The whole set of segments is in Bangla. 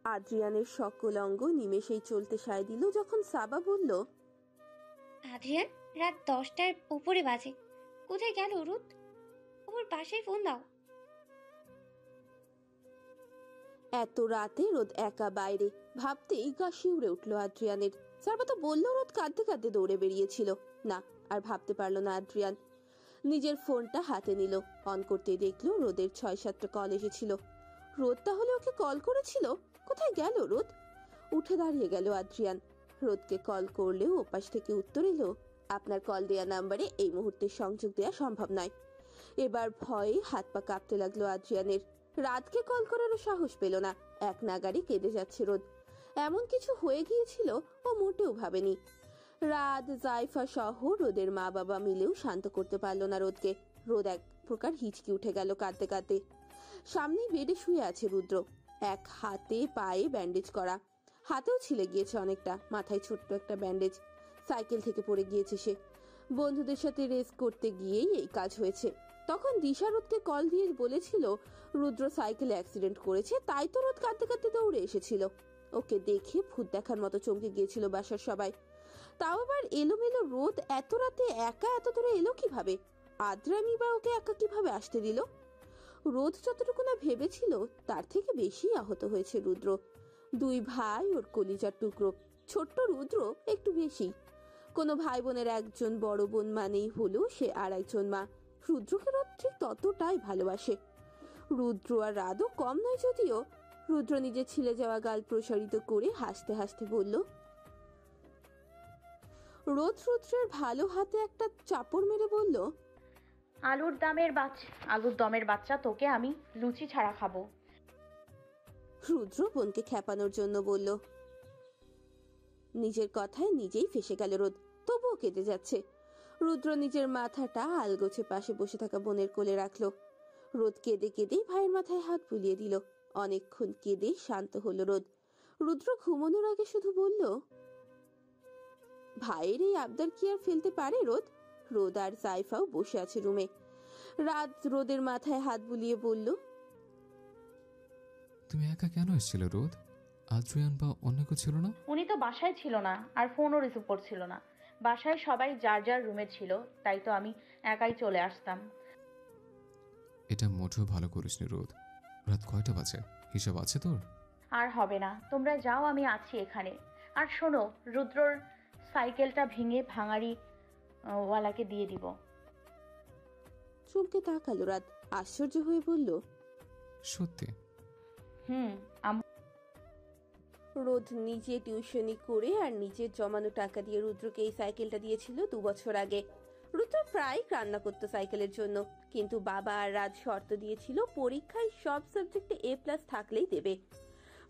আদ্রিয়ানের সকল অঙ্গ নিমেষেই চলতে সায় দিল যখন সাবা বলল, আদ্রিয়ান, রাত 10টার উপরে বাজে, কোথায় গেল রুদ? ওর বাসায় ফোন দাও। এত রাতে রোদ একা বাইরে, ভাবতেই গা শিউরে উঠল আদ্রিয়ানের। সাবা তো বললো রোদ কাঁদতে কাঁদতে দৌড়ে বেরিয়েছিল। না, আর ভাবতে পারল না আদ্রিয়ান। নিজের ফোনটা হাতে নিল, অন করতেই দেখলো রোদের 6-7টা কল এসেছিল। রোদ তাহলে ওকে কল করেছিল? কোথায় গেল রোদ? উঠে দাঁড়িয়ে গেল আদ্রিয়ান। রোদকে কল করলেও ওপাশ থেকে উত্তর এলো, আপনার কল দেয়া নাম্বারে এই মুহূর্তে সংযোগ দেয়া সম্ভব নয়। এবার ভয়ে হাত পা কাঁপতে লাগলো আদ্রিয়ানের। রাতকে কল করারও সাহস পেল না। এক নাগাড়ি কেঁদে যাচ্ছে রোদ। এমন কিছু হয়ে গিয়েছিল ও মোটেও ভাবেনি। রাত, জাইফা সহ রোদের মা বাবা মিলেও শান্ত করতে পারলো না রোদকে। রোদ এক প্রকার হিচকি উঠে গেল কাঁদতে কাঁদতে। সামনেই বেডে শুয়ে আছে রুদ্র, এক হাতে পায়ে ব্যান্ডেজ করা, হাতেও ছিলে গিয়েছে অনেকটা, মাথায় ছোট্ট একটা ব্যান্ডেজ। সাইকেল থেকে পড়ে গিয়েছে সে। বন্ধুদের সাথে রেস করতে গিয়েই এই কাজ হয়েছে। তখন দিশা রোদকে কল দিয়ে বলেছিল রুদ্র সাইকেলে অ্যাক্সিডেন্ট করেছে, তাই তো রোদ কাঁদতে কাঁদতে দৌড়ে এসেছিল। ওকে দেখে ভূত দেখার মতো চমকে গিয়েছিল বাসার সবাই। তাও আবার এলোমেলো রোদ এত রাতে একা এত দূরে এলো কিভাবে? আদ্রামি বা ওকে একা কিভাবে আসতে দিল? রোদ যতটুকু না ভেবেছিল তার থেকে বেশি আহত হয়েছে রুদ্র। দুই ভাই ওর কলিজার টুকরো, ছোট্ট রুদ্র একটু বেশি। কোনো ভাই বোনের একজন বড় বোন মানেই হলো সে আর একজন মা। রুদ্রকে রোদ ঠিক ততটাই ভালোবাসে। রুদ্র আর রাদও কম নয় যদিও। রুদ্র নিজের ছিলে যাওয়া গাল প্রসারিত করে হাসতে হাসতে বলল, রোদ রুদ্রের ভালো হাতে একটা চাপড় মেরে বলল, আলুর দমের বাচ্চা, তোকে আমি লুচি ছাড়া খাবো। রুদ্র বোনকে খেপানোর জন্য বলল। নিজের কথায় নিজেই ফেসে গেল রোদ, তবুও কেঁদে যাচ্ছে। রুদ্র নিজের মাথাটা আলগোছে পাশে বসে থাকা বোনের কোলে রাখলো। রোদ কেঁদে কেঁদেই ভাইয়ের মাথায় হাত বুলিয়ে দিল। অনেকক্ষণ কেঁদে শান্ত হলো রোদ। রুদ্র ঘুমানোর আগে শুধু বলল, ভাইয়ের এই আবদার কি আর ফেলতে পারে রোদ? রোদ আর সাইফাও বসে আছে রুমে। রাত রোদের মাথায় হাত বুলিয়ে বলল, তুমি একা কেন এসেছিলে রোদ? আদ্রিয়ান বা অন্য কেউ ছিল না? উনি তো বাসায় ছিল না, আর ফোনও রিসিভ করছিল না। বাসায় সবাই যার যার রুমে ছিল, তাই তো আমি একাই চলে আসতাম। এটা মোটেও ভালো করিসনি রোদ। রাত কয়টা বাজে? হিসাব আছে তোর? আর হবে না, তোমরা যাও, আমি আছি এখানে। আর শোনো, রুদ্রর সাইকেলটা ভেঙে ভাঙাড়ি ওয়ালাকে দিয়ে দিব। চমকে তাকালো রাত, আশ্চর্য হয়ে বলল, সত্যি? রোদ নিজে টিউশনি করে আর নিজের জমানো টাকা দিয়ে রুদ্রকে এই সাইকেলটা দিয়েছিল 2 বছর আগে। রুদ্র প্রায় কান্না করতো সাইকেলের জন্য, কিন্তু বাবা আর রাজ শর্ত দিয়েছিল পরীক্ষায় সব সাবজেক্টে A+ থাকলেই দেবে।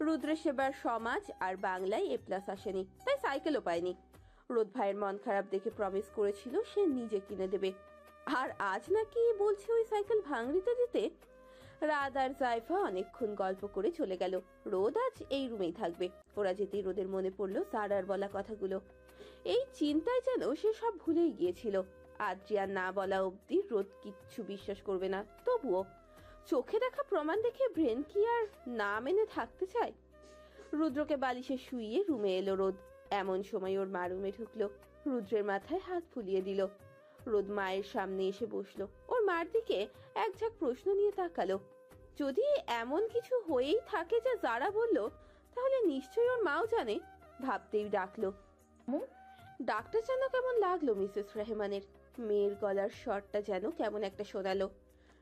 রুদ্রের সেবার সমাজ আর বাংলায় A+ আসেনি, তাই সাইকেলও পায়নি। রোদ ভাইয়ের মন খারাপ দেখে প্রমিস করেছিল সে নিজে কিনে দেবে। আর আজ নাকি বলছে ওই সাইকেল ভাঙড়িতে দিতে। রাত আর জাইফা অনেকক্ষণ গল্প করে চলে গেল। রোদ আজ এই রুমেই থাকবে। ওরা যেতেই রোদের মনে পড়লো সারার বলা কথাগুলো। এই চিন্তায় যেন সে সব ভুলেই গিয়েছিল। আদ্রিয়ান না বলা অব্দি রোদ কিচ্ছু বিশ্বাস করবে না, তবুও চোখে দেখা প্রমাণ দেখে ব্রেন কি আর না মেনে থাকতে চায়? রুদ্রকে বালিশে শুইয়ে রুমে এলো রোদ। এমন সময় ওর মা রুমে ঢুকলো, রুদ্রের মাথায় হাত ফুলিয়ে দিল। রোদ মায়ের সামনে এসে বসলো, ওর মার দিকে এক ঝাঁক প্রশ্ন নিয়ে তাকালো। যদি এমন কিছু হয়েই থাকে যা যারা বলল, তাহলে নিশ্চয়ই ওর মাও জানে। ভাবতেই ডাকলো, ডাকটা যেন কেমন লাগলো মিসেস রেহমানের। মেয়ের গলার স্বরটা যেন কেমন একটা শোনালো।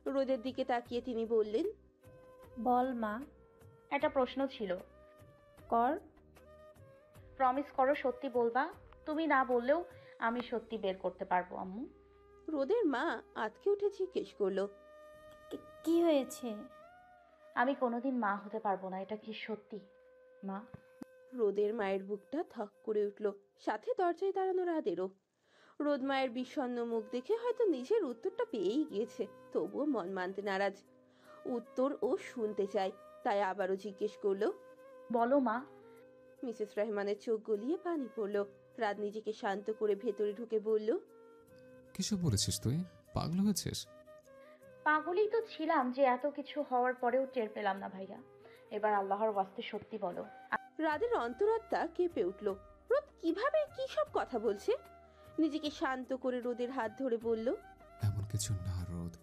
রোদের দিকে তাকিয়ে তিনি বললেন, বল মা। একটা প্রশ্ন ছিল। কর। প্রমিস করো সত্যি বলবা? তুমি না বললেও আমি সত্যি বের করতে পারবো আম্মু। রোদের মা আতকে উঠে জিজ্ঞেস করলো, কি হয়েছে? আমি কোনোদিন মা হতে পারবো না, এটা কি সত্যি মা? রোদের মায়ের বুকটা থক করে উঠল, সাথে দরজায় দাঁড়ানো রাদেরও। রোদ মায়ের বিষণ্ণ মুখ দেখে হয়তো নিজের উত্তরটা পেয়েই গিয়েছে, তবুও মন মানতে নারাজ। উত্তর ও শুনতে চায়, তাই আবারও জিজ্ঞেস করলো, বলো মা। মিসেস রহমানের চোখ গলিয়ে পানি পড়লো। রাত নিজেকে শান্ত করে ভেতরে ঢুকে বলল, কিছু বলেছিস তুই? পাগল হয়েছিস? পাগলই তো ছিলাম যে এত কিছু হওয়ার পরেও টের পেলাম না ভাইয়া। এবার আল্লাহর ওয়াস্তে সত্যি বলো। রাদের অন্তরাত্মা কেঁপে উঠল। রোদ কিভাবে কি সব কথা বলছে? নিজেকে শান্ত করে রোদের হাত ধরে বলল, এমন কিছু না রোদ,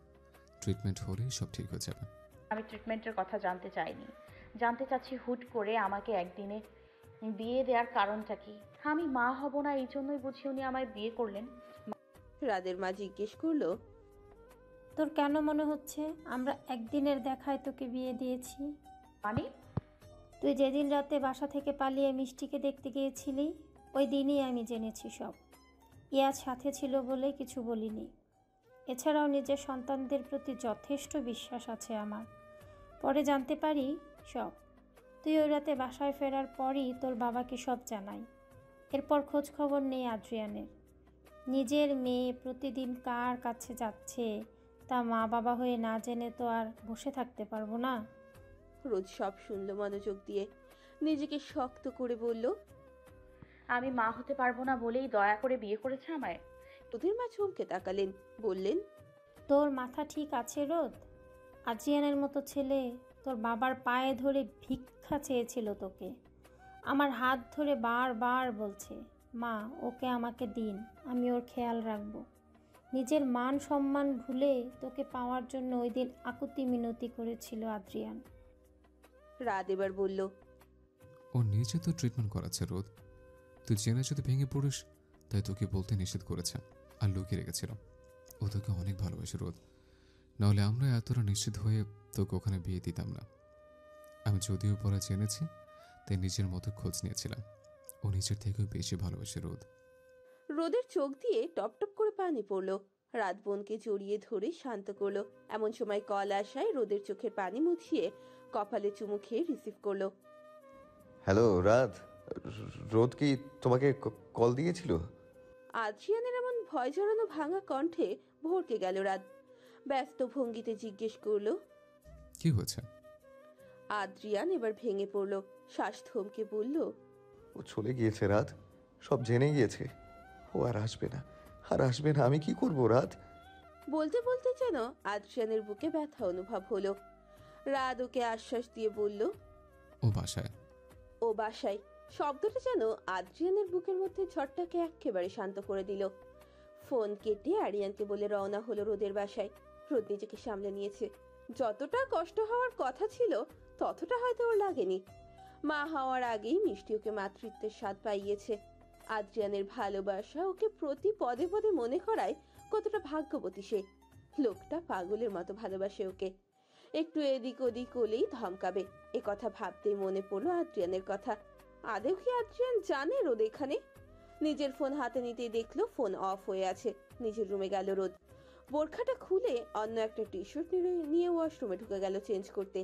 ট্রিটমেন্ট হলেই সব ঠিক হয়ে যাবে। আমি ট্রিটমেন্টের কথা জানতে চাইনি, জানতে চাচ্ছি হুট করে আমাকে একদিনে বিয়ে দেওয়ার কারণটা কি? আমি মা হব না এই জন্যই বুঝি উনি আমায় বিয়ে করলেন? রাদের মা জিজ্ঞেস করলো, তোর কেন মনে হচ্ছে আমরা একদিনের দেখায় তোকে বিয়ে দিয়েছি? মানে? তুই যেদিন রাতে বাসা থেকে পালিয়ে মিষ্টিকে দেখতে গিয়েছিলি, ওই দিনই আমি জেনেছি সব। ইয়াজ সাথে ছিল বলে কিছু বলিনি। এছাড়াও নিজের সন্তানদের প্রতি যথেষ্ট বিশ্বাস আছে আমার। পরে জানতে পারি সব। তুই ওই রাতে বাসায় ফেরার পরই তোর বাবাকে সব জানাই। এরপর খোঁজ খবর নেই আদ্রিয়ানের। নিজের মেয়ে প্রতিদিন কার কাছে যাচ্ছে তা মা বাবা হয়ে না জেনে তো আর বসে থাকতে পারবো না। রোদ সব শুনল মনোযোগ দিয়ে। নিজেকে শক্ত করে বলল, আমি মা হতে পারবো না বলেই দয়া করে বিয়ে করেছে আমায়? রোদের মা চমকে তাকালেন, বললেন, তোর মাথা ঠিক আছে রোদ? আদ্রিয়ানের মতো ছেলে তোর বাবার পায়ে ধরে ভিক্ষা চেয়েছিল তোকে। আমার হাত ধরে বারবার বলছে, মা ওকে আমাকে দিন, আমি ওর খেয়াল রাখবো। নিজের মান সম্মান ভুলে তোকে পাওয়ার জন্য ওই দিন আকুতি মিনতি করেছিল আদ্রিয়ান। রাত এবার বলল, ও নিজে তো ট্রিটমেন্ট করাচ্ছে রোদ, তুই জেনে যদি ভেঙে পড়িস তাই তোকে বলতে নিষেধ করেছে আর লুকিয়ে রেখেছিল। ও তোকে অনেক ভালোবাসে রোদ, নাহলে আমরা এতটা নিশ্চিত হয়ে তোকে ওখানে বিয়ে দিতাম না। আমি যদিও পরে জেনেছি তাই নিজের মতো খোঁজ নিয়েছিলাম। ও নিজের থেকেও বেশি ভালোবাসে রোদ। রোদের চোখ দিয়ে টপ টপ করে পানি পড়ল। রাত বোনকে জড়িয়ে ধরে শান্ত করলো। এমন সময় কল আসায় রোদের চোখের পানি মুছিয়ে কপালে চুমু খেয়ে রিসিভ করলো। হ্যালো রাত, রোদ কি তোমাকে কল দিয়েছিল? আদ্রিয়ানের এমন ভয় জড়ানো ভাঙা কণ্ঠে ভরকে গেল রাত। ব্যস্ত ভঙ্গিতে জিজ্ঞেস করলো, কি হয়েছে? আদ্রিয়ান এবার ভেঙে পড়ল। শ্বাস থমকে বলল, ও চলে গিয়েছে রাত, সব জেনে গিয়েছে। ও আর আসবে না, আর আসবে না। আমি কি করব রাত? বলতে বলতে যেন আদ্রিয়ানের বুকে ব্যথা অনুভব হলো। রাত ওকে আশ্বাস দিয়ে বলল, ও বাসায়। ও বাসায় শব্দটা যেন আদ্রিয়ানের বুকের মধ্যে ঝড়টাকে একেবারে শান্ত করে দিল। ফোন কেটে আরিয়ানকে বলে রওনা হলো রোদের বাসায়। রোদ নিজেকে সামলে নিয়েছে। যতটা কষ্ট হওয়ার কথা ছিল ততটা হয়তো ওর লাগেনি। মা হওয়ার আগেই মিষ্টি ওকে মাতৃত্বের স্বাদ পাইয়েছে। আদ্রিয়ানের ভালোবাসা ওকে প্রতি পদে পদে মনে করায় কতটা ভাগ্যবতী সে। লোকটা পাগলের মতো ভালোবাসে ওকে। একটু এদিক ওদিক হলেই ধমকাবে। এ কথা ভাবতেই মনে পড়লো আদ্রিয়ানের কথা। আদেও কি আদ্রিয়ান জানে রোদ এখানে? নিজের ফোন হাতে নিতেই দেখলো ফোন অফ হয়ে আছে। নিজের রুমে গেল রোদ। বোরখাটা খুলে অন্য একটা টি শার্ট নিয়ে ওয়াশরুমে ঢুকে গেল চেঞ্জ করতে।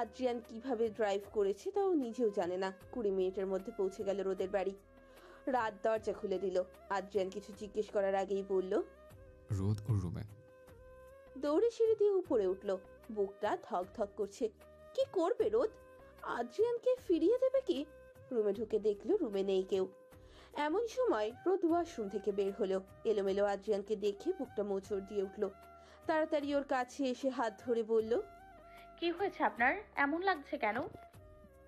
আদ্রিয়ান কিভাবে ড্রাইভ করেছে তাও নিজেও জানে না। 20 মিনিটের মধ্যে পৌঁছে গেল রোদের বাড়ি। রাত দরজা খুলে দিল। আদ্রিয়ান কিছু জিজ্ঞেস করার আগেই বলল, রোদ ওর রুমে। দৌড়ে সিঁড়ি দিয়ে উপরে উঠল। বুকটা ধক ধক করছে। কি করবে রোদ? আদ্রিয়ানকে ফিরিয়ে দেবে কি? রুমে ঢুকে দেখলো রুমে নেই কেউ। এমন সময় রোদ ওয়াশরুম থেকে বের হলো। এলোমেলো আদ্রিয়ানকে দেখে বুকটা মোচড় দিয়ে উঠল। তাড়াতাড়ি ওর কাছে এসে হাত ধরে বলল, কি হয়েছে আপনার? এমন লাগছে কেন?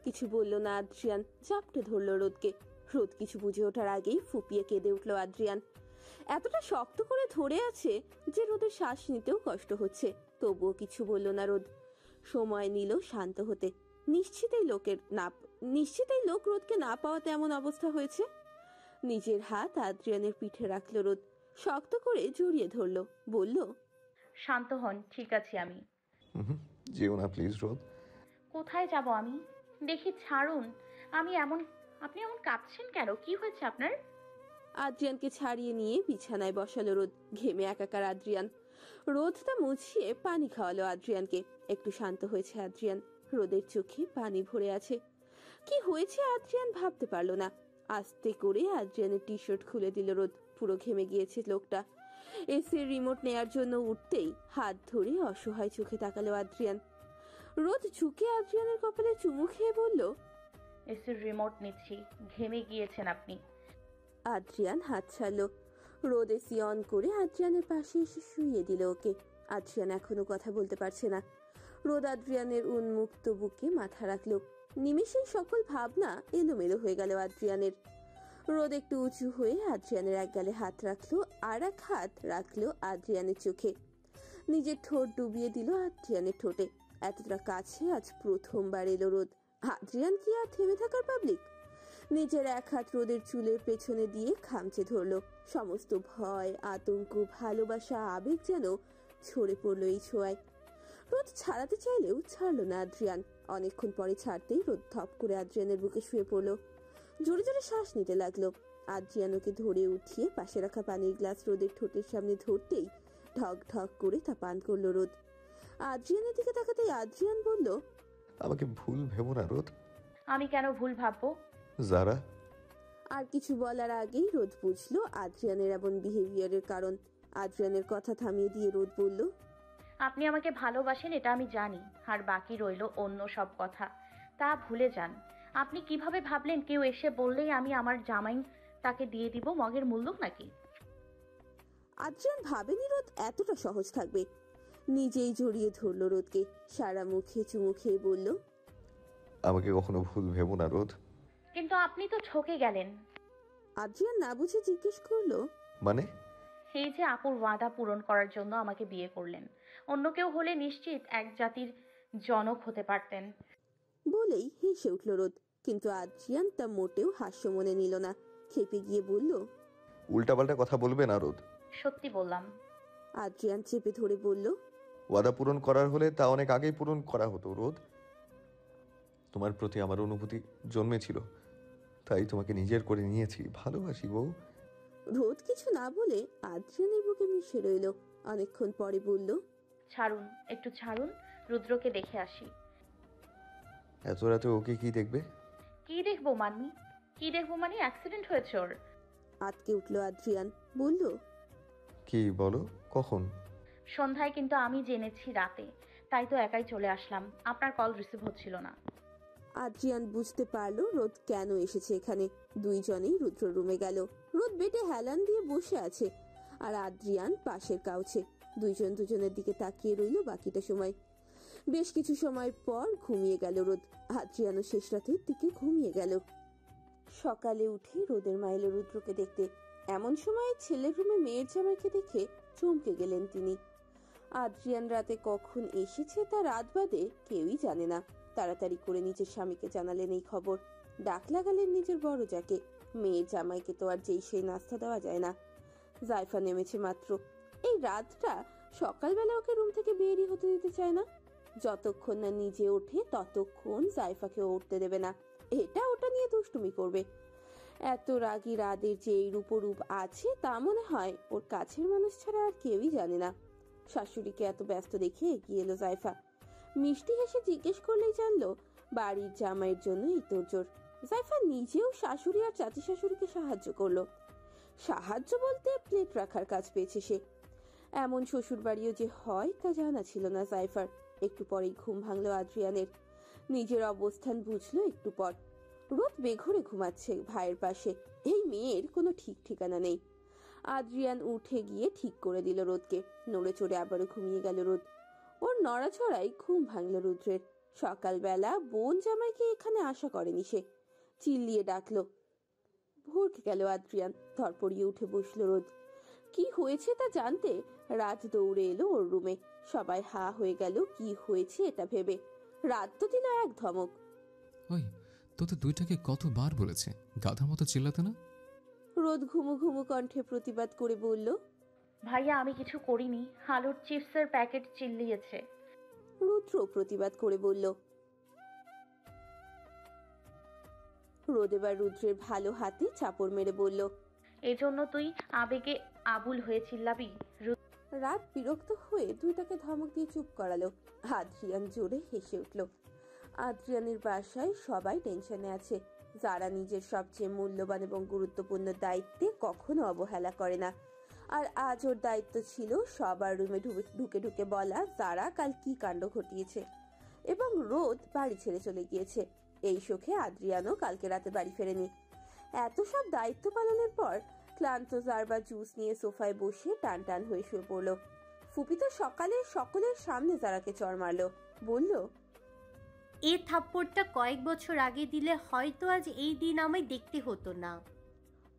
কিছু বলল না আদ্রিয়ান। চাপটে ধরলো রোদকে। রোদ কিছু বুঝে ওঠার আগেই ফুপিয়ে কেঁদে উঠল আদ্রিয়ান। এতটা শক্ত করে ধরে আছে যে রোদের শ্বাস নিতেও কষ্ট হচ্ছে। তবুও কিছু বলল না রোদ। সময় নিল শান্ত হতে। নিশ্চিতেই লোক রোদকে না পাওয়াতে এমন অবস্থা হয়েছে। নিজের হাত আদ্রিয়ানের পিঠে রাখলো রোদ। শক্ত করে জড়িয়ে ধরলো। বলল, শান্ত হন, ঠিক আছি আমি। যেও না প্লিজ রোদ। কোথায় যাব আমি? দেখি ছাড়ুন। আপনি এমন কাঁপছেন কেন? কি হয়েছে আপনার? আদ্রিয়ানকে ছাড়িয়ে নিয়ে বিছানায় বসালো রোদ। ঘেমে একাকার আদ্রিয়ান। রোদটা মুছিয়ে পানি খাওয়ালো আদ্রিয়ানকে। একটু শান্ত হয়েছে আদ্রিয়ান। রোদের চোখে পানি ভরে আছে। কি হয়েছে আদ্রিয়ান ভাবতে পারলো না। আস্তে করে আদ্রিয়ানের টি শার্ট খুলে দিল রোদ। পুরো ঘেমে গিয়েছে লোকটা। এসির রিমোট নেয়ার জন্য উঠতেই হাত ধরে অসহায় চোখে তাকালো আদ্রিয়ান। রোদ ঝুঁকে আদ্রিয়ানের কপালে চুমু খেয়ে বলল, এসির রিমোট নিচ্ছি। ঘেমে গিয়েছেন আপনি। আদ্রিয়ান হাত ছাড়লো। রোদ এসি অন করে আদ্রিয়ানের পাশে এসে শুইয়ে দিল ওকে। আদ্রিয়ান এখনো কথা বলতে পারছে না। রোদ আদ্রিয়ানের উন্মুক্ত বুকে মাথা রাখলো। নিমেষেই সকল ভাবনা এলোমেলো হয়ে গেল আদ্রিয়ানের। রোদ একটু উঁচু হয়ে আদ্রিয়ানের এক গালে হাত রাখলো, আর এক হাত রাখলো আদ্রিয়ানের চোখে। নিজের ঠোঁট ডুবিয়ে দিল আদ্রিয়ানের ঠোঁটে। এতটা কাছে আজ প্রথমবার এলো রোদ। আদ্রিয়ান কি আর থেমে থাকার পাবলিক? নিজের এক হাত রোদের চুলের পেছনে দিয়ে খামচে ধরলো। সমস্ত ভয়, আতঙ্ক, ভালোবাসা, আবেগ যেন ঝরে পড়লো এই ছোঁয়ায়। রোদ ছাড়াতে চাইলেও ছাড়লো না আদ্রিয়ান। অনেকক্ষণ পরে ছাড়তেই রোদ ধপ করে আদ্রিয়ানের বুকে শুয়ে পড়লো। জোরে জোরে শ্বাস নিতে লাগলো। আদ্রিয়ান ওকে ধরে উঠিয়ে পাশে রাখা পানির গ্লাস রোদের ঠোঁটের সামনে ধরতেই ঢক ঢক করে তা পান করলো রোদ। আদ্রিয়ানের দিকে তাকাতেই আদ্রিয়ান বলল, আমাকে ভুল ভেবো না রোদ। আমি কেন ভুল ভাববো? যারা আর কিছু বলার আগেই রোদ বুঝলো আদ্রিয়ানের এমন বিহেভিয়ারের কারণ। আদ্রিয়ানের কথা থামিয়ে দিয়ে রোদ বলল, আপনি আমাকে ভালোবাসেন এটা আমি জানি, আর বাকি রইল অন্য সব কথা, তা ভুলে যান। আপনি কিভাবে ভাবলেন কেউ এসে বললেই আমি আমার জামাই তাকে দিয়ে দিব মগের মূল্য নাকি? আদ্রিয়ান ভাবেনি রোদ এতটা সহজ থাকবে। নিজেই জড়িয়ে ধরলো রোদকে, সারা মুখে চুমু খেয়ে বলল, আমাকে কখনো ভুল ভেবো না রোদ। কিন্তু আপনি তো ঠকে গেলেন। আদ্রিয়ান না বুঝে জিজ্ঞেস করলো, মানে? এই যে আপুর ওয়াদা পূরণ করার জন্য আমাকে বিয়ে করলেন, অন্য কেউ হলে নিশ্চিত এক জাতির জনক হতে পারতেন। বলেই হেসে উঠল রোদ। কিন্তু আদ্রিয়ান তা মোটেও হাস্য মনে নিল না। খেপে গিয়ে বলল, উল্টাপাল্টা কথা বলবে না রোদ। সত্যি বললাম। আদ্রিয়ান চেপে ধরে বলল, ওয়াদা পূরণ করার হলে তা অনেক আগেই পূরণ করা হতো রোদ। তোমার প্রতি আমার অনুভূতি জন্মেছিল, তাই তোমাকে নিজের করে নিয়েছি। ভালোবাসি বউ। রোদ কিছু না বলে আদ্রিয়ানের বুকে মিশে রইল। অনেকক্ষণ পরে বলল, ছাড়ুন, একটু ছাড়ুন, রুদ্রকে দেখে আসি। এত রাতে ওকে কি দেখবে? কি দেখবো মানি? কি দেখবো মানে? অ্যাক্সিডেন্ট হয়েছে ওর। আটকে উঠল আদ্রিয়ান। বলল, কি বলো? কখন? সন্ধ্যায়, কিন্তু আমি জেনেছি রাতে, তাই তো একাই চলে আসলাম। আপনার কল রিসিভ হচ্ছিল না। আদ্রিয়ান বুঝতে পারলো রোদ কেন এসেছে এখানে। দুইজনেই রুদ্র রুমে গেল। রোদ বেডে হেলান দিয়ে বসে আছে, আর আদ্রিয়ান পাশের কাউচে। দুইজন দুজনের দিকে তাকিয়ে রইল বাকিটা সময়। বেশ কিছু সময় পর ঘুমিয়ে গেল রোদ। আদ্রিয়ানও শেষ রাতের দিকে ঘুমিয়ে গেল। সকালে উঠে রোদের মা এলো রুদ্রকে দেখতে। এমন সময় ছেলের রুমে মেয়ের জামাইকে দেখে চমকে গেলেন তিনি। আদ্রিয়ান রাতে কখন এসেছে তা রাত বাদে কেউই জানে না। তাড়াতাড়ি করে নিজের স্বামীকে জানালেন এই খবর। ডাক লাগালেন নিজের বড় যাকে। মেয়ের জামাইকে তো আর যেই সেই নাস্তা দেওয়া যায় না। জাইফা নেমেছে মাত্র। এই রাতটা সকালবেলা ওকে রুম থেকে বেরিয়ে হতে দিতে চায় না। যতক্ষণ না নিজে ওঠে ততক্ষণ জাইফাকে উঠতে দেবে না। এটা ওটা নিয়ে দুষ্টুমি করবে। এত রাগী রাদের যে এই রূপরূপ আছে তা মনে হয় ওর কাছের মানুষ ছাড়া আর কেউই জানে না। শাশুড়িকে এত ব্যস্ত দেখে এগিয়ে এলো জাইফা। মিষ্টি হেসে জিজ্ঞেস করলেই জানলো বাড়ির জামাইয়ের জন্য এই তোড়জোড়। জাইফা নিজেও শাশুড়ি আর চাচি শাশুড়িকে সাহায্য করলো। সাহায্য বলতে প্লেট রাখার কাজ পেয়েছে সে। এমন শ্বশুর বাড়িও যে হয় তা জানা ছিল না জাইফার। একটু পরেই ঘুম ভাঙলো আদ্রিয়ানের। নিজের অবস্থান বুঝলো একটু পর। রোদ বেঘরে ঘুমাচ্ছে ভাইয়ের পাশে। এই মেয়ের কোনো ঠিক ঠিকানা নেই। আদ্রিয়ান উঠে গিয়ে ঠিক করে দিল রোদকে। নড়ে চড়ে আবারও ঘুমিয়ে গেল রোদ। ওর নড়াচড়াই ঘুম ভাঙল রুদ্রের। সকালবেলা বোন জামাইকে এখানে আশা করেনি সে। চিল্লিয়ে ডাকলো। ভরকে গেল আদ্রিয়ান। ধরপড়িয়ে উঠে বসলো রোদ। কি হয়েছে তা জানতে রাত দৌড়ে এলো ওর রুমে। সবাই হা হয়ে গেল কি হয়েছে এটা ভেবে। রাত তো দিল এক ধমক। ওই তোদের দুইটাকে কতবার বলেছে গাধার মতো চিল্লাতে না? রোদ ঘুমু ঘুমু কণ্ঠে প্রতিবাদ করে বলল, ভাইয়া আমি কিছু করিনি, আলুর চিপসের প্যাকেট চিল্লিয়েছে। রুদ্র প্রতিবাদ করে বলল। রোদ এবার রুদ্রের ভালো হাতে চাপড় মেরে বলল, এজন্য তুই আবেগে আবুল হয়ে চিল্লাবি? রাত বিরক্ত হয়ে দুইটাকে ধমক দিয়ে চুপ করালো। আদ্রিয়ান জোরে হেসে উঠল। আদ্রিয়ানের বাসায় সবাই টেনশনে আছে। যারা নিজের সবচেয়ে মূল্যবান এবং গুরুত্বপূর্ণ দায়িত্বে কখনো অবহেলা করে না। আর আজ ওর দায়িত্ব ছিল সবার রুমে ঢুকে ঢুকে বলা যারা কাল কি কাণ্ড ঘটিয়েছে। এবং রোদ বাড়ি ছেড়ে চলে গিয়েছে। এই শোকে আদ্রিয়ানও কালকে রাতে বাড়ি ফেরেনি। এত সব দায়িত্ব পালনের পর ক্লান্ত জারবা জুস নিয়ে সোফায় বসে টান টান হয়ে শুয়ে পড়লো। ফুপি তো সকালে সকলের সামনে জারাকে চড় মারলো। বলল, এ থাপ্পড়টা কয়েক বছর আগে দিলে হয়তো আজ এই দিন আমায় দেখতে হতো না।